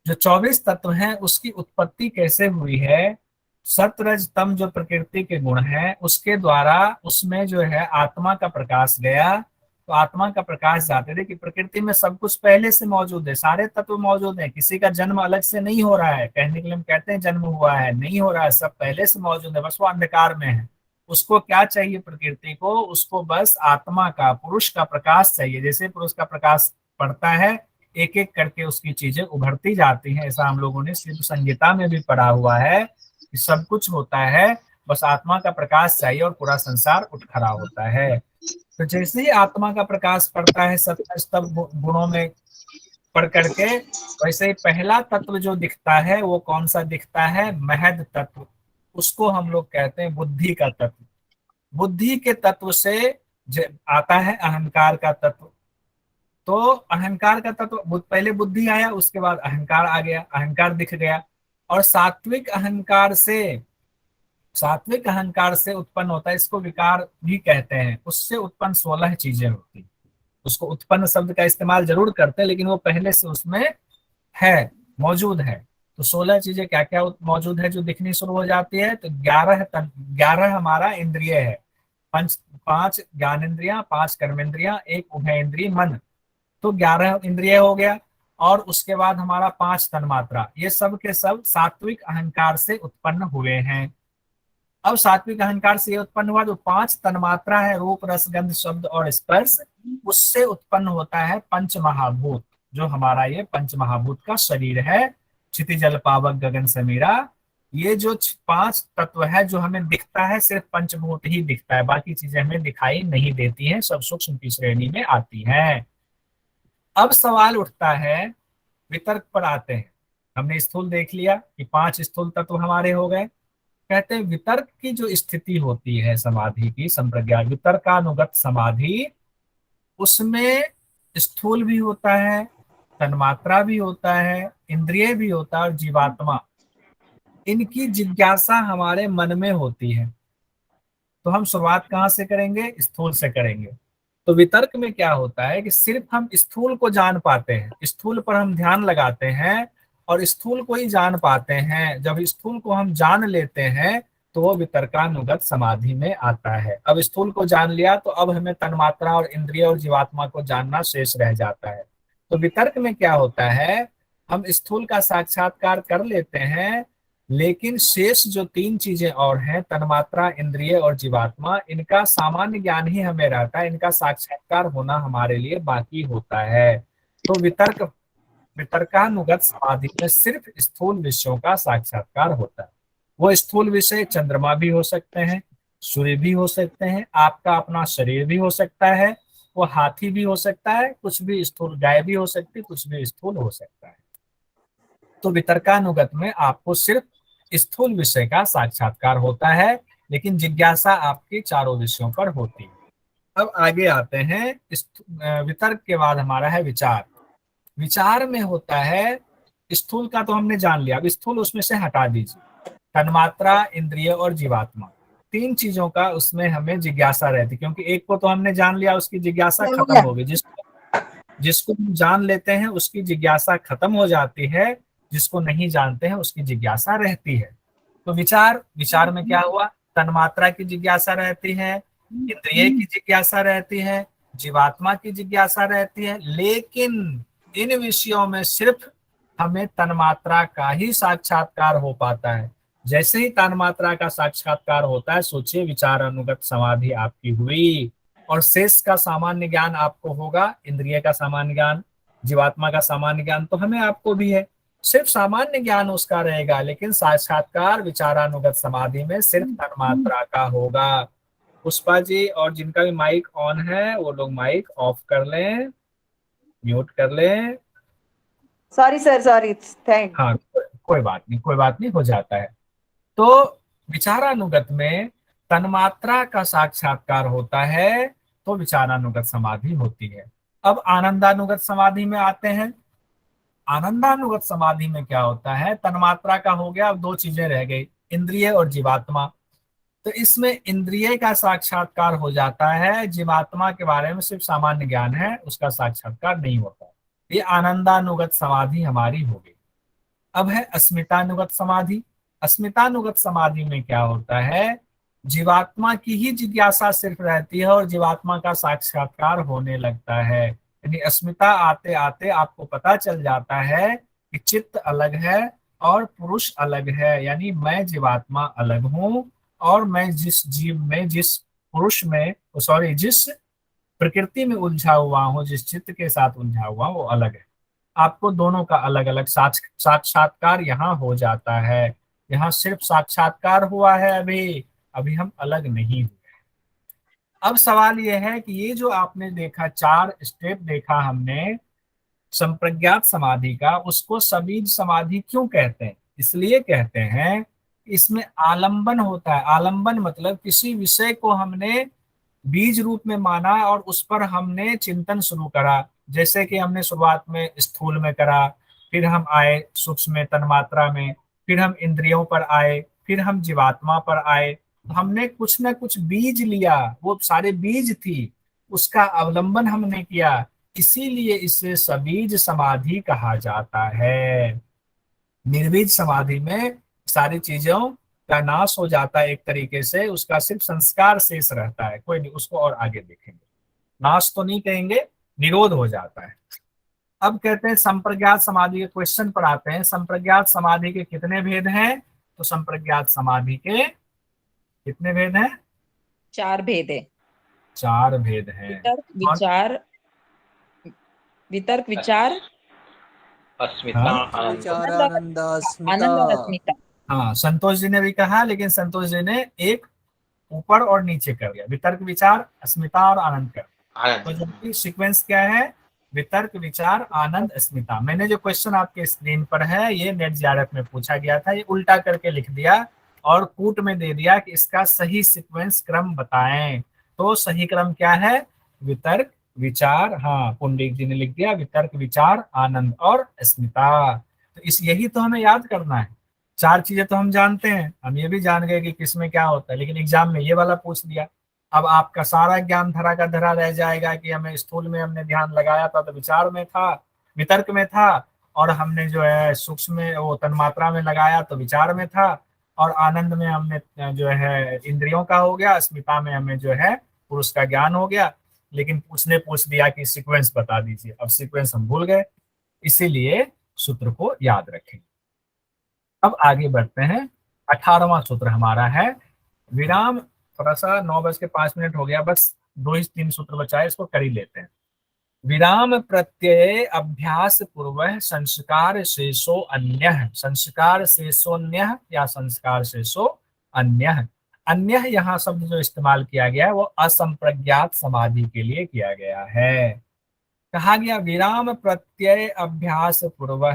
जो 24 तत्व हैं उसकी उत्पत्ति कैसे हुई है, सतरज तम जो प्रकृति के गुण हैं उसके द्वारा उसमें जो है आत्मा का प्रकाश गया। तो आत्मा का प्रकाश जाते थे कि प्रकृति में सब कुछ पहले से मौजूद है, सारे तत्व मौजूद हैं, किसी का जन्म अलग से नहीं हो रहा है। कहने के लिए हम कहते हैं जन्म हुआ है, नहीं हो रहा है, सब पहले से मौजूद है, बस वो अंधकार में है। उसको क्या चाहिए प्रकृति को? उसको बस आत्मा का, पुरुष का प्रकाश चाहिए। जैसे पुरुष का प्रकाश पड़ता है, एक एक करके उसकी चीजें उभरती जाती हैं। ऐसा हम लोगों ने शिव संहिता में भी पढ़ा हुआ है कि सब कुछ होता है, बस आत्मा का प्रकाश चाहिए और पूरा संसार उठ खड़ा होता है। तो जैसे ही आत्मा का प्रकाश पड़ता है सत्य गुणों में पढ़ करके, वैसे ही पहला तत्व जो दिखता है वो कौन सा दिखता है? महद तत्व। उसको हम लोग कहते हैं बुद्धि का तत्व। बुद्धि के तत्व से आता है अहंकार का तत्व। तो अहंकार का तत्व, पहले बुद्धि आया, उसके बाद अहंकार आ गया, अहंकार दिख गया। और सात्विक अहंकार से उत्पन्न होता है, इसको विकार भी कहते हैं। उससे उत्पन्न 16 चीजें होती, उसको उत्पन्न शब्द का इस्तेमाल जरूर करते हैं, लेकिन वो पहले से उसमें है, मौजूद है। तो 16 चीजें क्या क्या मौजूद है जो दिखनी शुरू हो जाती है? तो 11 हमारा इंद्रिय है, 5 ज्ञान इंद्रिया, 5 कर्मेंद्रिया, 1 उभय इंद्रिय मन। तो 11 इंद्रिय हो गया। और उसके बाद हमारा 5 तन्मात्रा, ये सब के सब सात्विक अहंकार से उत्पन्न हुए हैं। अब सात्विक अहंकार से ये उत्पन्न हुआ जो 5 तन्मात्रा है, रूप रस गंध शब्द और स्पर्श, उससे उत्पन्न होता है पंच महाभूत, जो हमारा ये पंच महाभूत का शरीर है। क्षिति जल पावक गगन समीरा, ये जो 5 तत्व है जो हमें दिखता है, सिर्फ पंचभूत ही दिखता है, बाकी चीजें हमें दिखाई नहीं देती हैं, सब सूक्ष्म की श्रेणी में आती हैं। अब सवाल उठता है, वितर्क पर आते हैं। हमने स्थूल देख लिया कि 5 स्थूल तत्व हमारे हो गए। कहते हैं वितर्क की जो स्थिति होती है समाधि की, संप्रज्ञात वितर्कानुगत समाधि, उसमें स्थूल भी होता है, तन्मात्रा भी होता है, इंद्रिय भी होता है और जीवात्मा, इनकी जिज्ञासा हमारे मन में होती है। तो हम शुरुआत कहाँ से करेंगे? स्थूल से करेंगे। तो वितर्क में क्या होता है कि सिर्फ हम स्थूल को जान पाते हैं, स्थूल पर हम ध्यान लगाते हैं और स्थूल को ही जान पाते हैं। जब स्थूल को हम जान लेते हैं तो वो वितर्कानुगत समाधि में आता है। अब स्थूल को जान लिया तो अब हमें तन्मात्रा और इंद्रिय और जीवात्मा को जानना शेष रह जाता है। तो वितर्क में क्या होता है, हम स्थूल का साक्षात्कार कर लेते हैं, लेकिन शेष जो 3 चीजें और हैं, तन्मात्रा, इंद्रिय और जीवात्मा, इनका सामान्य ज्ञान ही हमें रहता है, इनका साक्षात्कार होना हमारे लिए बाकी होता है। तो वितर्कानुगत समाधि में सिर्फ स्थूल विषयों का साक्षात्कार होता है। वो स्थूल विषय चंद्रमा भी हो सकते हैं, सूर्य भी हो सकते हैं, आपका अपना शरीर भी हो सकता है, वो हाथी भी हो सकता है, कुछ भी स्थूल, गाय भी हो सकती है, कुछ भी स्थूल हो सकता है। तो वितर्कानुगत में आपको सिर्फ स्थूल विषय का साक्षात्कार होता है, लेकिन जिज्ञासा आपकी चारों विषयों पर होती है। अब आगे आते हैं, वितर्क के बाद हमारा है विचार। विचार में होता है, स्थूल का तो हमने जान लिया, अब स्थूल उसमें से हटा दीजिए, तन्मात्रा, इंद्रिय और जीवात्मा, 3 चीजों का उसमें हमें जिज्ञासा रहती, क्योंकि एक को तो हमने जान लिया, उसकी जिज्ञासा खत्म हो गई। जिसको हम जान लेते हैं उसकी जिज्ञासा खत्म हो जाती है, जिसको नहीं जानते हैं उसकी जिज्ञासा रहती है। तो विचार में क्या हुआ, तन्मात्रा की जिज्ञासा रहती है, इंद्रिय की जिज्ञासा रहती है, जीवात्मा की जिज्ञासा रहती है, लेकिन इन विषयों में सिर्फ हमें तन्मात्रा का ही साक्षात्कार हो पाता है। जैसे ही तन्मात्रा का साक्षात्कार होता है, सोचिए विचार अनुगत समाधि आपकी हुई, और शेष का सामान्य ज्ञान आपको होगा, इंद्रिय का सामान्य ज्ञान, जीवात्मा का सामान्य ज्ञान तो हमें आपको भी है, सिर्फ सामान्य ज्ञान उसका रहेगा, लेकिन साक्षात्कार विचारानुगत समाधि में सिर्फ तन्मात्रा का होगा। पुष्पा जी और जिनका भी माइक ऑन है वो लोग माइक ऑफ कर लें, म्यूट कर लें। Sorry sir, sorry, thank. हाँ, कोई बात नहीं, हो जाता है। तो विचारानुगत में तन्मात्रा का साक्षात्कार होता है तो विचारानुगत समाधि होती है। अब आनंदानुगत समाधि में आते हैं। आनंदानुगत समाधि में क्या होता है, तन्मात्रा का हो गया, अब 2 चीजें रह गई, इंद्रिय और जीवात्मा। तो इसमें इंद्रिय का साक्षात्कार हो जाता है, जीवात्मा के बारे में सिर्फ सामान्य ज्ञान है, उसका साक्षात्कार नहीं होता। ये आनंदानुगत समाधि हमारी हो गई। अब है अस्मितानुगत समाधि। अस्मितानुगत समाधि में क्या होता है, जीवात्मा की ही जिज्ञासा सिर्फ रहती है और जीवात्मा का साक्षात्कार होने लगता है। यानी अस्मिता आते आते आपको पता चल जाता है कि चित्त अलग है और पुरुष अलग है, यानी मैं जीवात्मा अलग हूं और मैं जिस जीव में, जिस पुरुष में, जिस प्रकृति में उलझा हुआ हूं, जिस चित्त के साथ उलझा हुआ वो अलग है। आपको दोनों का अलग अलग साक्षात्कार यहाँ हो जाता है। यहाँ सिर्फ साक्षात्कार हुआ है, अभी हम अलग नहीं हुए। अब सवाल यह है कि ये जो आपने देखा, 4 स्टेप देखा हमने संप्रज्ञात समाधि का, उसको सबीज समाधि क्यों कहते हैं? इसलिए कहते हैं इसमें आलंबन होता है। आलंबन मतलब किसी विषय को हमने बीज रूप में माना और उस पर हमने चिंतन शुरू करा। जैसे कि हमने शुरुआत में स्थूल में करा, फिर हम आए सूक्ष्म में, तन्मात्रा में, फिर हम इंद्रियों पर आए, फिर हम जीवात्मा पर आए। तो हमने कुछ ना कुछ बीज लिया, वो सारे बीज थी, उसका अवलंबन हमने किया, इसीलिए इसे सबीज समाधि कहा जाता है। निर्बीज समाधि में सारी चीजों का नाश हो जाता है, एक तरीके से उसका सिर्फ संस्कार शेष रहता है। कोई नहीं, उसको और आगे देखेंगे, नाश तो नहीं कहेंगे, निरोध हो जाता है। अब कहते हैं संप्रज्ञात समाधि के क्वेश्चन पर आते हैं। संप्रज्ञात समाधि के कितने भेद हैं? तो संप्रज्ञात समाधि के कितने भेद हैं? 4 भेद है। 4 भेद हैं। वितर्क विचार अस्मिता हाँ? आनंद। विचारानंद अस्मिता। आनंद और अस्मिता। हाँ, संतोष जी ने भी कहा, लेकिन संतोष जी ने एक ऊपर और नीचे कर दिया, वितर्क विचार अस्मिता और आनंद कर। तो आनंद। जबकि सीक्वेंस क्या है? वितर्क विचार आनंद अस्मिता। मैंने जो क्वेश्चन आपके स्क्रीन पर है ये नेट जीआरएफ में पूछा गया था, ये उल्टा करके लिख दिया और कूट में दे दिया कि इसका सही सीक्वेंस क्रम बताएं। तो सही क्रम क्या है? वितर्क विचार, हाँ पुंडलिक जी ने लिख दिया, वितर्क विचार आनंद और अस्मिता। तो इस यही तो हमें याद करना है। 4 चीजें तो हम जानते हैं, हम ये भी जान गए कि किसमें क्या होता है, लेकिन एग्जाम में ये वाला पूछ दिया। अब आपका सारा ज्ञान धरा का धरा रह जाएगा कि हमें स्थूल में हमने ध्यान लगाया था तो विचार में था, वितर्क में था, और हमने जो है सूक्ष्म में वो तन्मात्रा में लगाया तो विचार में था, और आनंद में हमने जो है इंद्रियों का हो गया, अस्मिता में हमें जो है पुरुष का ज्ञान हो गया। लेकिन पूछ दिया कि सीक्वेंस बता दीजिए, अब सीक्वेंस हम भूल गए, इसीलिए सूत्र को याद रखें। अब आगे बढ़ते हैं। 18वां सूत्र हमारा है विराम। थोड़ा सा 9:05 हो गया, बस 2 ही 3 सूत्र बचा है, इसको कर ही लेते हैं। विराम प्रत्यय अभ्यास पूर्व संस्कार शेषो अन्यः। संस्कार शेषोन्यः या संस्कार शेषो अन्यः। अन्यः यहाँ शब्द जो इस्तेमाल किया गया है वो असंप्रज्ञात समाधि के लिए किया गया है। कहा गया विराम प्रत्यय अभ्यास पूर्व,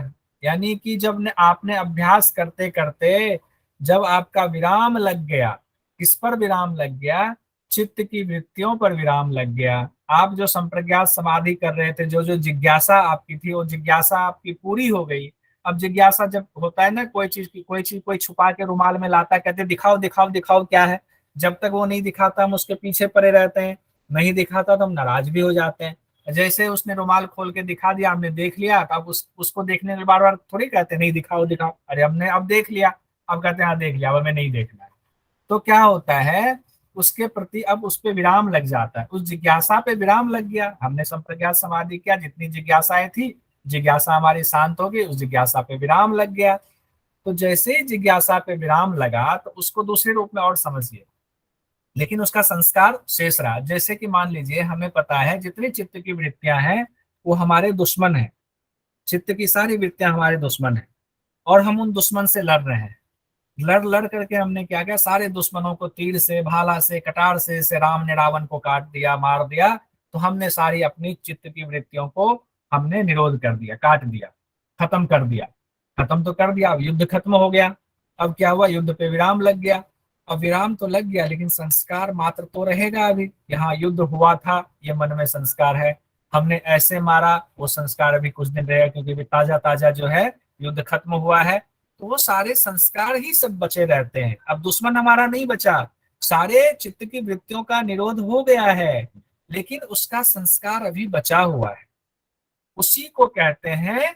यानी कि जब आपने अभ्यास करते करते जब आपका विराम लग गया, किस पर विराम लग गया? चित्त की वृत्तियों पर विराम लग गया। आप जो संप्रज्ञात समाधि कर रहे थे, जो जो जिज्ञासा आपकी थी, वो जिज्ञासा आपकी पूरी हो गई। अब जिज्ञासा जब होता है ना, कोई चीज कोई छुपा के रुमाल में लाता, कहते दिखाओ दिखाओ दिखाओ क्या है। जब तक वो नहीं दिखाता हम उसके पीछे पड़े रहते हैं, नहीं दिखाता तो हम नाराज भी हो जाते हैं। जैसे उसने रुमाल खोल के दिखा दिया, हमने देख लिया, तो अब उसको देखने के बार बार थोड़ी कहते नहीं दिखाओ दिखाओ, अरे हमने अब देख लिया, अब कहते हैं हाँ देख लिया, अब हमें नहीं देखना है। तो क्या होता है, उसके प्रति अब उस पे विराम लग जाता है, उस जिज्ञासा पे विराम लग गया। हमने संप्रज्ञात समाधि किया, जितनी जिज्ञासाएं थी, जिज्ञासा हमारी शांत हो गई, उस जिज्ञासा पे विराम लग गया। तो जैसे ही जिज्ञासा पे विराम लगा तो उसको दूसरे रूप में और समझिए, लेकिन उसका संस्कार शेष रहा। जैसे कि मान लीजिए हमें पता है जितनी चित्त की वृत्तियां हैं वो हमारे दुश्मन है, चित्त की सारी वृत्तियां हमारे दुश्मन है, और हम उन दुश्मन से लड़ रहे हैं। लड़ करके हमने क्या किया, सारे दुश्मनों को तीर से, भाला से, कटार से राम ने रावण को काट दिया, मार दिया। तो हमने सारी अपनी चित्त की वृत्तियों को हमने निरोध कर दिया, काट दिया, खत्म कर दिया। खत्म तो कर दिया, अब युद्ध खत्म हो गया। अब क्या हुआ, युद्ध पे विराम लग गया। अब विराम तो लग गया, लेकिन संस्कार मात्र तो रहेगा। अभी यहाँ युद्ध हुआ था, ये मन में संस्कार है, हमने ऐसे मारा, वो संस्कार अभी कुछ दिन रहेगा, क्योंकि अभी ताजा ताजा जो है युद्ध खत्म हुआ है। तो वो सारे संस्कार ही सब बचे रहते हैं। अब दुश्मन हमारा नहीं बचा, सारे चित्त की वृत्तियों का निरोध हो गया है, लेकिन उसका संस्कार अभी बचा हुआ है। उसी को कहते हैं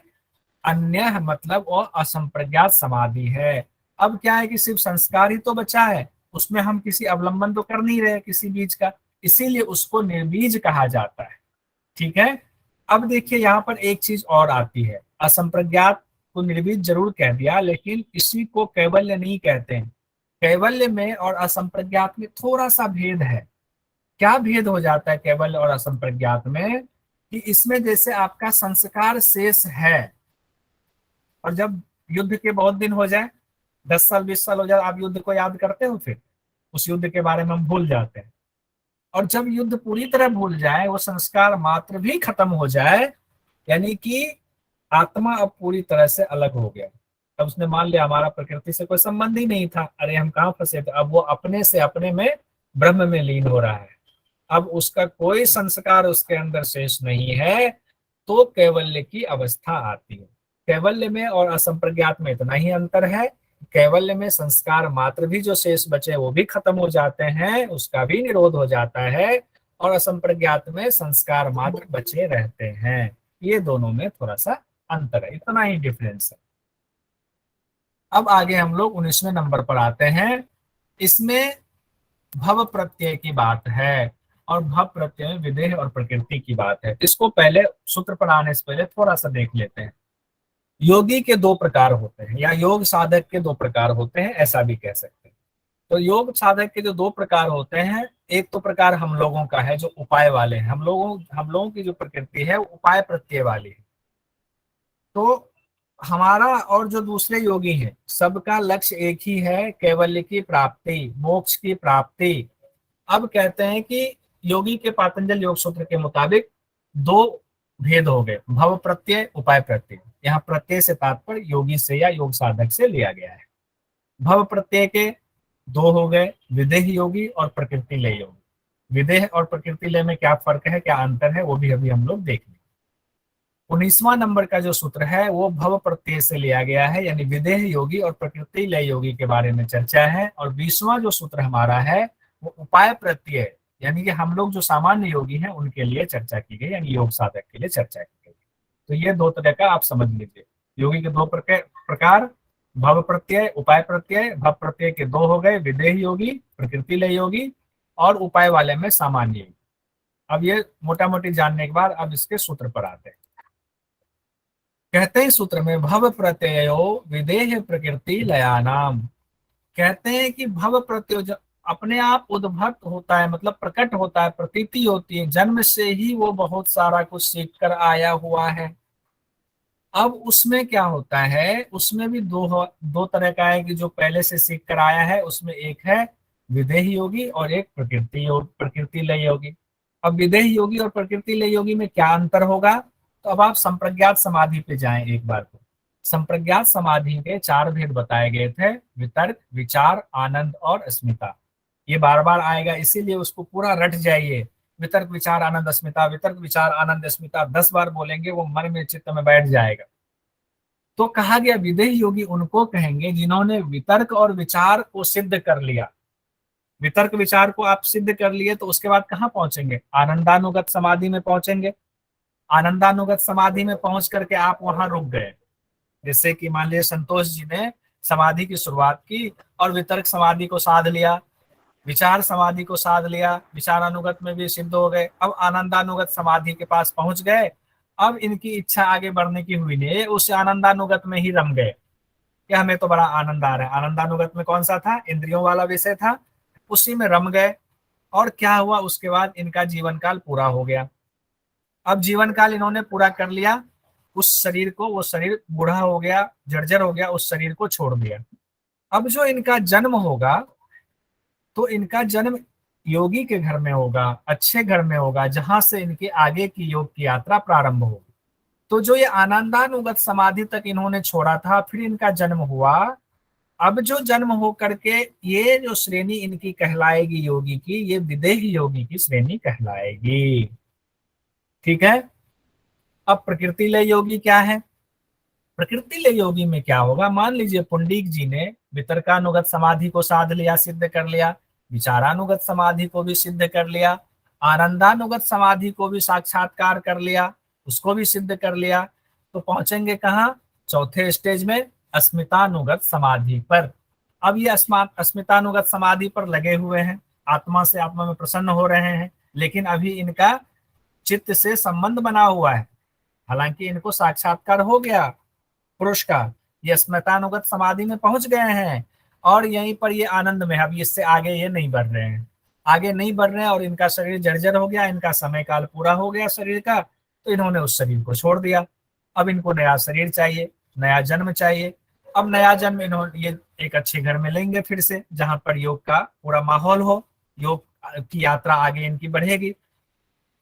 अन्य, मतलब वो असंप्रज्ञात समाधि है। अब क्या है कि सिर्फ संस्कार ही तो बचा है, उसमें हम किसी अवलंबन तो कर नहीं रहे किसी बीज का, इसीलिए उसको निर्बीज कहा जाता है। ठीक है। अब देखिए यहाँ पर एक चीज और आती है, असंप्रज्ञात को निर्बीज जरूर कह दिया, लेकिन इसी को कैवल्य नहीं कहते हैं। कैवल्य में और असंप्रज्ञात में थोड़ा सा भेद है। क्या भेद हो जाता है कैवल्य और असंप्रज्ञात में, कि इसमें जैसे आपका संस्कार शेष है, और जब युद्ध के बहुत दिन हो जाए, 10 साल 20 साल हो जाए, आप युद्ध को याद करते हो, फिर उस युद्ध के बारे में हम भूल जाते हैं। और जब युद्ध पूरी तरह भूल जाए, वो संस्कार मात्र भी खत्म हो जाए, यानी कि आत्मा अब पूरी तरह से अलग हो गया। अब उसने मान लिया हमारा प्रकृति से कोई संबंध ही नहीं था, अरे हम कहाँ फंसे थे, अब वो अपने से अपने में ब्रह्म में लीन हो रहा है। अब उसका कोई संस्कार उसके अंदर शेष नहीं है, तो कैवल्य की अवस्था आती है। कैवल्य में और असंप्रज्ञात में इतना ही अंतर है, कैवल्य में संस्कार मात्र भी जो शेष बचे वो भी खत्म हो जाते हैं, उसका भी निरोध हो जाता है, और असंप्रज्ञात में संस्कार मात्र बचे रहते हैं। ये दोनों में थोड़ा सा अंतर है, इतना ही डिफरेंस है। अब आगे हम लोग 19वें नंबर पर आते हैं। इसमें भव प्रत्यय की बात है। और भव प्रत्यय में विदेह और प्रकृति की बात है। इसको पहले सूत्र पर आने से पहले थोड़ा सा देख लेते हैं। योगी के दो प्रकार होते हैं, या योग साधक के दो प्रकार होते हैं, ऐसा भी कह सकते हैं। तो योग साधक के जो दो प्रकार होते हैं, एक तो प्रकार हम लोगों का है जो उपाय वाले हैं। हम लोगों की जो प्रकृति है वो उपाय प्रत्यय वाली है। तो हमारा और जो दूसरे योगी हैं, सबका लक्ष्य एक ही है, कैवल्य की प्राप्ति, मोक्ष की प्राप्ति। अब कहते हैं कि योगी के पातंजल योग सूत्र के मुताबिक दो भेद हो गए, भव प्रत्यय, उपाय प्रत्यय। यहाँ प्रत्यय से तात्पर्य योगी से या योग साधक से लिया गया है। भव प्रत्यय के दो हो गए, विदेह योगी और प्रकृति लय योगी। विदेह और प्रकृति लय में क्या फर्क है, क्या अंतर है, वो भी अभी हम लोग देख लेंगे। 19वां नंबर का जो सूत्र है वो भव प्रत्यय से लिया गया है, यानी विदेह योगी और प्रकृति लय योगी के बारे में चर्चा है। और 20वां जो सूत्र हमारा है वो उपाय प्रत्यय, यानी कि हम लोग जो सामान्य योगी हैं उनके लिए चर्चा की गई, यानी योग साधक के लिए चर्चा की गई। तो ये दो तरह का आप समझ लीजिए, योगी के दो प्रकार, भव प्रत्यय, उपाय प्रत्यय। भव प्रत्यय के दो हो गए, विदेह योगी, प्रकृति लय योगी, और उपाय वाले में सामान्य योगी। अब ये मोटा मोटी जानने के बाद अब इसके सूत्र पर आते हैं। कहते हैं सूत्र में भव प्रत्ययो विदेह प्रकृति लयानाम। कहते हैं कि भव प्रत्यय अपने आप उद्भक्त होता है, मतलब प्रकट होता है, प्रतीति होती है, जन्म से ही वो बहुत सारा कुछ सीख कर आया हुआ है। अब उसमें क्या होता है, उसमें भी दो तरह का है कि जो पहले से सीख कर आया है उसमें एक है विदेह योगी और एक प्रकृति लय योगी। अब विदेह योगी और प्रकृति लय योगी में क्या अंतर होगा, तो अब आप संप्रज्ञात समाधि पे जाएं एक बार। तो संप्रज्ञात समाधि के 4 भेद बताए गए थे, वितर्क, विचार, आनंद और अस्मिता। ये बार बार आएगा, इसीलिए उसको पूरा रट जाइए। वितर्क, विचार, आनंद, अस्मिता, वितर्क, विचार, आनंद, अस्मिता 10 बार बोलेंगे, वो मन में, चित्त में बैठ जाएगा। तो कहा गया विदेह योगी उनको कहेंगे जिन्होंने वितर्क और विचार को सिद्ध कर लिया। वितर्क विचार को आप सिद्ध कर लिए तो उसके बाद कहाँ पहुंचेंगे, आनंदानुगत समाधि में पहुंचेंगे। आनंदानुगत समाधि में पहुंच करके आप वहां रुक गए। जैसे कि मान लीजिए संतोष जी ने समाधि की शुरुआत की और वितर्क समाधि को साध लिया, विचार समाधि को साध लिया, विचारानुगत में भी सिद्ध हो गए, अब आनंदानुगत समाधि के पास पहुंच गए। अब इनकी इच्छा आगे बढ़ने की हुई नहीं, उस आनंदानुगत में ही रम गए कि हमें तो बड़ा आनंद आ रहा है। आनंदानुगत में कौन सा था, इंद्रियों वाला विषय था, उसी में रम गए। और क्या हुआ, उसके बाद इनका जीवन काल पूरा हो गया। अब जीवन काल इन्होंने पूरा कर लिया, उस शरीर को, वो शरीर बूढ़ा हो गया, जर्जर हो गया, उस शरीर को छोड़ दिया। अब जो इनका जन्म होगा तो इनका जन्म योगी के घर में होगा, अच्छे घर में होगा, जहां से इनके आगे की योग की यात्रा प्रारंभ होगी। तो जो ये आनंदानुगत समाधि तक इन्होंने छोड़ा था, फिर इनका जन्म हुआ। अब जो जन्म हो करके ये जो श्रेणी इनकी कहलाएगी योगी की, ये विदेह योगी की श्रेणी कहलाएगी। ठीक है। अब प्रकृति लय योगी क्या है, प्रकृति लय योगी में क्या होगा, मान लीजिए पुंडीक जी ने वितर्कानुगत समाधि को साध लिया, सिद्ध कर लिया, विचारानुगत समाधि को भी सिद्ध कर लिया, आनंदानुगत समाधि को भी साक्षात्कार कर लिया, उसको भी सिद्ध कर लिया। तो पहुंचेंगे कहाँ, चौथे स्टेज में अस्मितानुगत समाधि पर। अब ये अस्मितानुगत समाधि पर लगे हुए हैं, आत्मा से आत्मा में प्रसन्न हो रहे हैं, लेकिन अभी इनका चित्त से संबंध बना हुआ है। हालांकि इनको साक्षात्कार हो गया पुरुष का, ये अस्मितानुगत समाधि में पहुंच गए हैं और यहीं पर ये आनंद में, अब इससे आगे ये नहीं बढ़ रहे हैं, आगे नहीं बढ़ रहे हैं और इनका शरीर जर्जर हो गया, इनका समय काल पूरा हो गया शरीर का, तो इन्होंने उस शरीर को छोड़ दिया। अब इनको नया शरीर चाहिए, नया जन्म चाहिए। अब नया जन्म इन्होंने ये एक अच्छे घर में लेंगे फिर से, जहां पर योग का पूरा माहौल हो, योग की यात्रा आगे इनकी बढ़ेगी।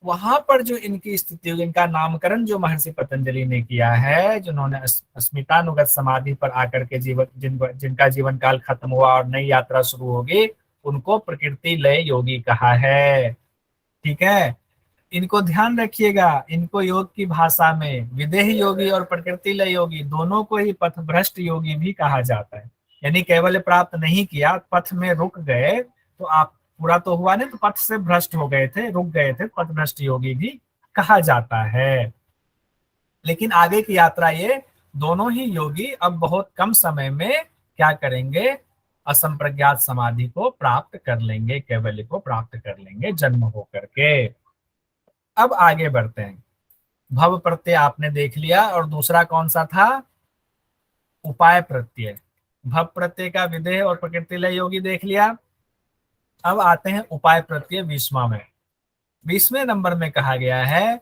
वहां पर जो इनकी स्थिति होगी, इनका नामकरण जो महर्षि पतंजलि ने किया है, जिन्होंने अस्मितानुगत समाधि पर आकर के जिनका जीवन काल खत्म हुआ और नई यात्रा शुरू होगी, उनको प्रकृति लय योगी कहा है। ठीक है, इनको ध्यान रखिएगा। इनको योग की भाषा में विदेह योगी और प्रकृति लय योगी दोनों को ही पथभ्रष्ट योगी भी कहा जाता है। यानी केवल प्राप्त नहीं किया, पथ में रुक गए, तो आप पूरा तो हुआ नहीं, तो पथ से भ्रष्ट हो गए थे, रुक गए थे, पथभ्रष्ट योगी भी कहा जाता है। लेकिन आगे की यात्रा ये दोनों ही योगी अब बहुत कम समय में क्या करेंगे, असंप्रज्ञात समाधि को प्राप्त कर लेंगे, कैवल्य को प्राप्त कर लेंगे जन्म होकर के। अब आगे बढ़ते हैं। भव प्रत्यय आपने देख लिया, और दूसरा कौन सा था? उपाय प्रत्यय। भव प्रत्यय का विधेय और प्रकृति लय योगी देख लिया। अब आते हैं उपाय प्रत्यय 20वां में। 20वें नंबर में कहा गया है,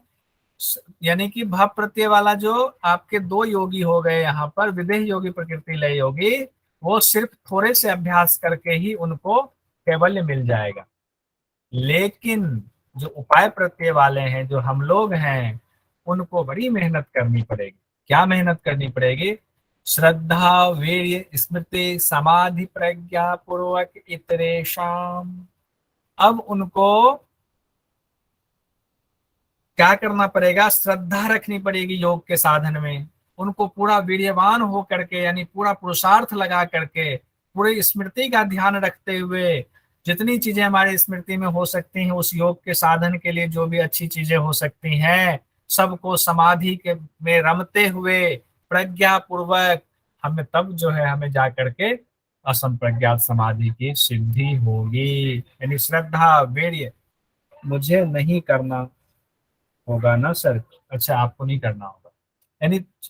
यानी कि भव प्रत्यय वाला जो आपके दो योगी हो गए यहाँ पर, विदेह योगी प्रकृति लय योगी, वो सिर्फ थोड़े से अभ्यास करके ही उनको कैवल्य मिल जाएगा। लेकिन जो उपाय प्रत्यय वाले हैं, जो हम लोग हैं, उनको बड़ी मेहनत करनी पड़ेगी। क्या मेहनत करनी पड़ेगी? श्रद्धा वीर्य स्मृति समाधि प्रज्ञा पूर्वक इतरेषाम। अब उनको क्या करना पड़ेगा? श्रद्धा रखनी पड़ेगी योग के साधन में। उनको पूरा वीर्यवान हो करके, यानी पूरा पुरुषार्थ लगा करके, पूरी स्मृति का ध्यान रखते हुए, जितनी चीजें हमारी स्मृति में हो सकती हैं उस योग के साधन के लिए, जो भी अच्छी चीजें हो सकती हैं, सबको समाधि के में रमते हुए प्रज्ञा पूर्वक हमें तब जो है हमें जा करके असंप्रज्ञात समाधि की सिद्धि होगी। यानी श्रद्धा वीर्य मुझे नहीं करना होगा ना सर? अच्छा, आपको नहीं करना होगा।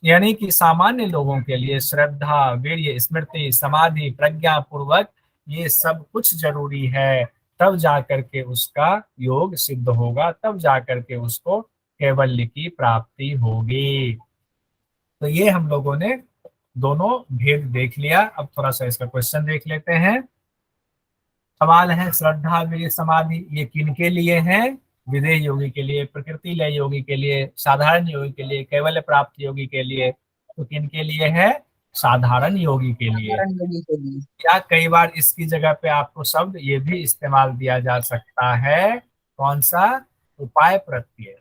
यानी कि सामान्य लोगों के लिए श्रद्धा वीर्य स्मृति समाधि प्रज्ञा पूर्वक ये सब कुछ जरूरी है, तब जाकर के उसका योग सिद्ध होगा, तब जाकर के उसको कैवल्य की प्राप्ति होगी। तो ये हम लोगों ने दोनों भेद देख लिया। अब थोड़ा सा इसका क्वेश्चन देख लेते हैं। सवाल है, श्रद्धा वीर्य समाधि ये किनके लिए है? विदेह योगी के लिए, प्रकृति लय योगी के लिए, साधारण योगी के लिए, कैवल्य प्राप्त योगी के लिए। तो किनके लिए है? साधारण योगी के लिए। साधारण योगी के लिए। या कई बार इसकी जगह पे आपको शब्द ये भी इस्तेमाल दिया जा सकता है, कौन सा? उपाय प्रत्यय।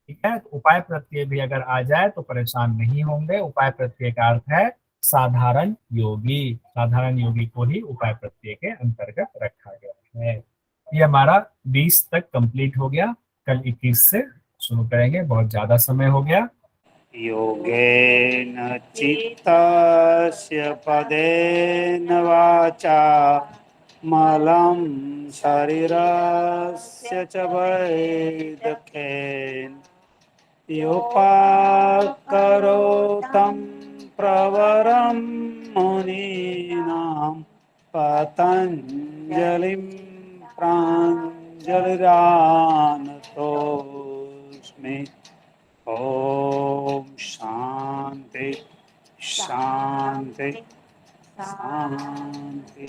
ठीक है, तो उपाय प्रत्यय भी अगर आ जाए तो परेशान नहीं होंगे। उपाय प्रत्यय का अर्थ है साधारण योगी। साधारण योगी को ही उपाय प्रत्यय के अंतर्गत रखा गया है। ये हमारा 20 तक कंप्लीट हो गया। कल 21 से शुरू करेंगे, बहुत ज्यादा समय हो गया। योगेन चित्तस्य पदेन वाचा मलं शरीरस्य च वैदकेन योपाकरोतं प्रवरं मुनीनां पतञ्जलिं प्राञ्जलिरानतोऽस्मि। ओम शांति शांति शांति।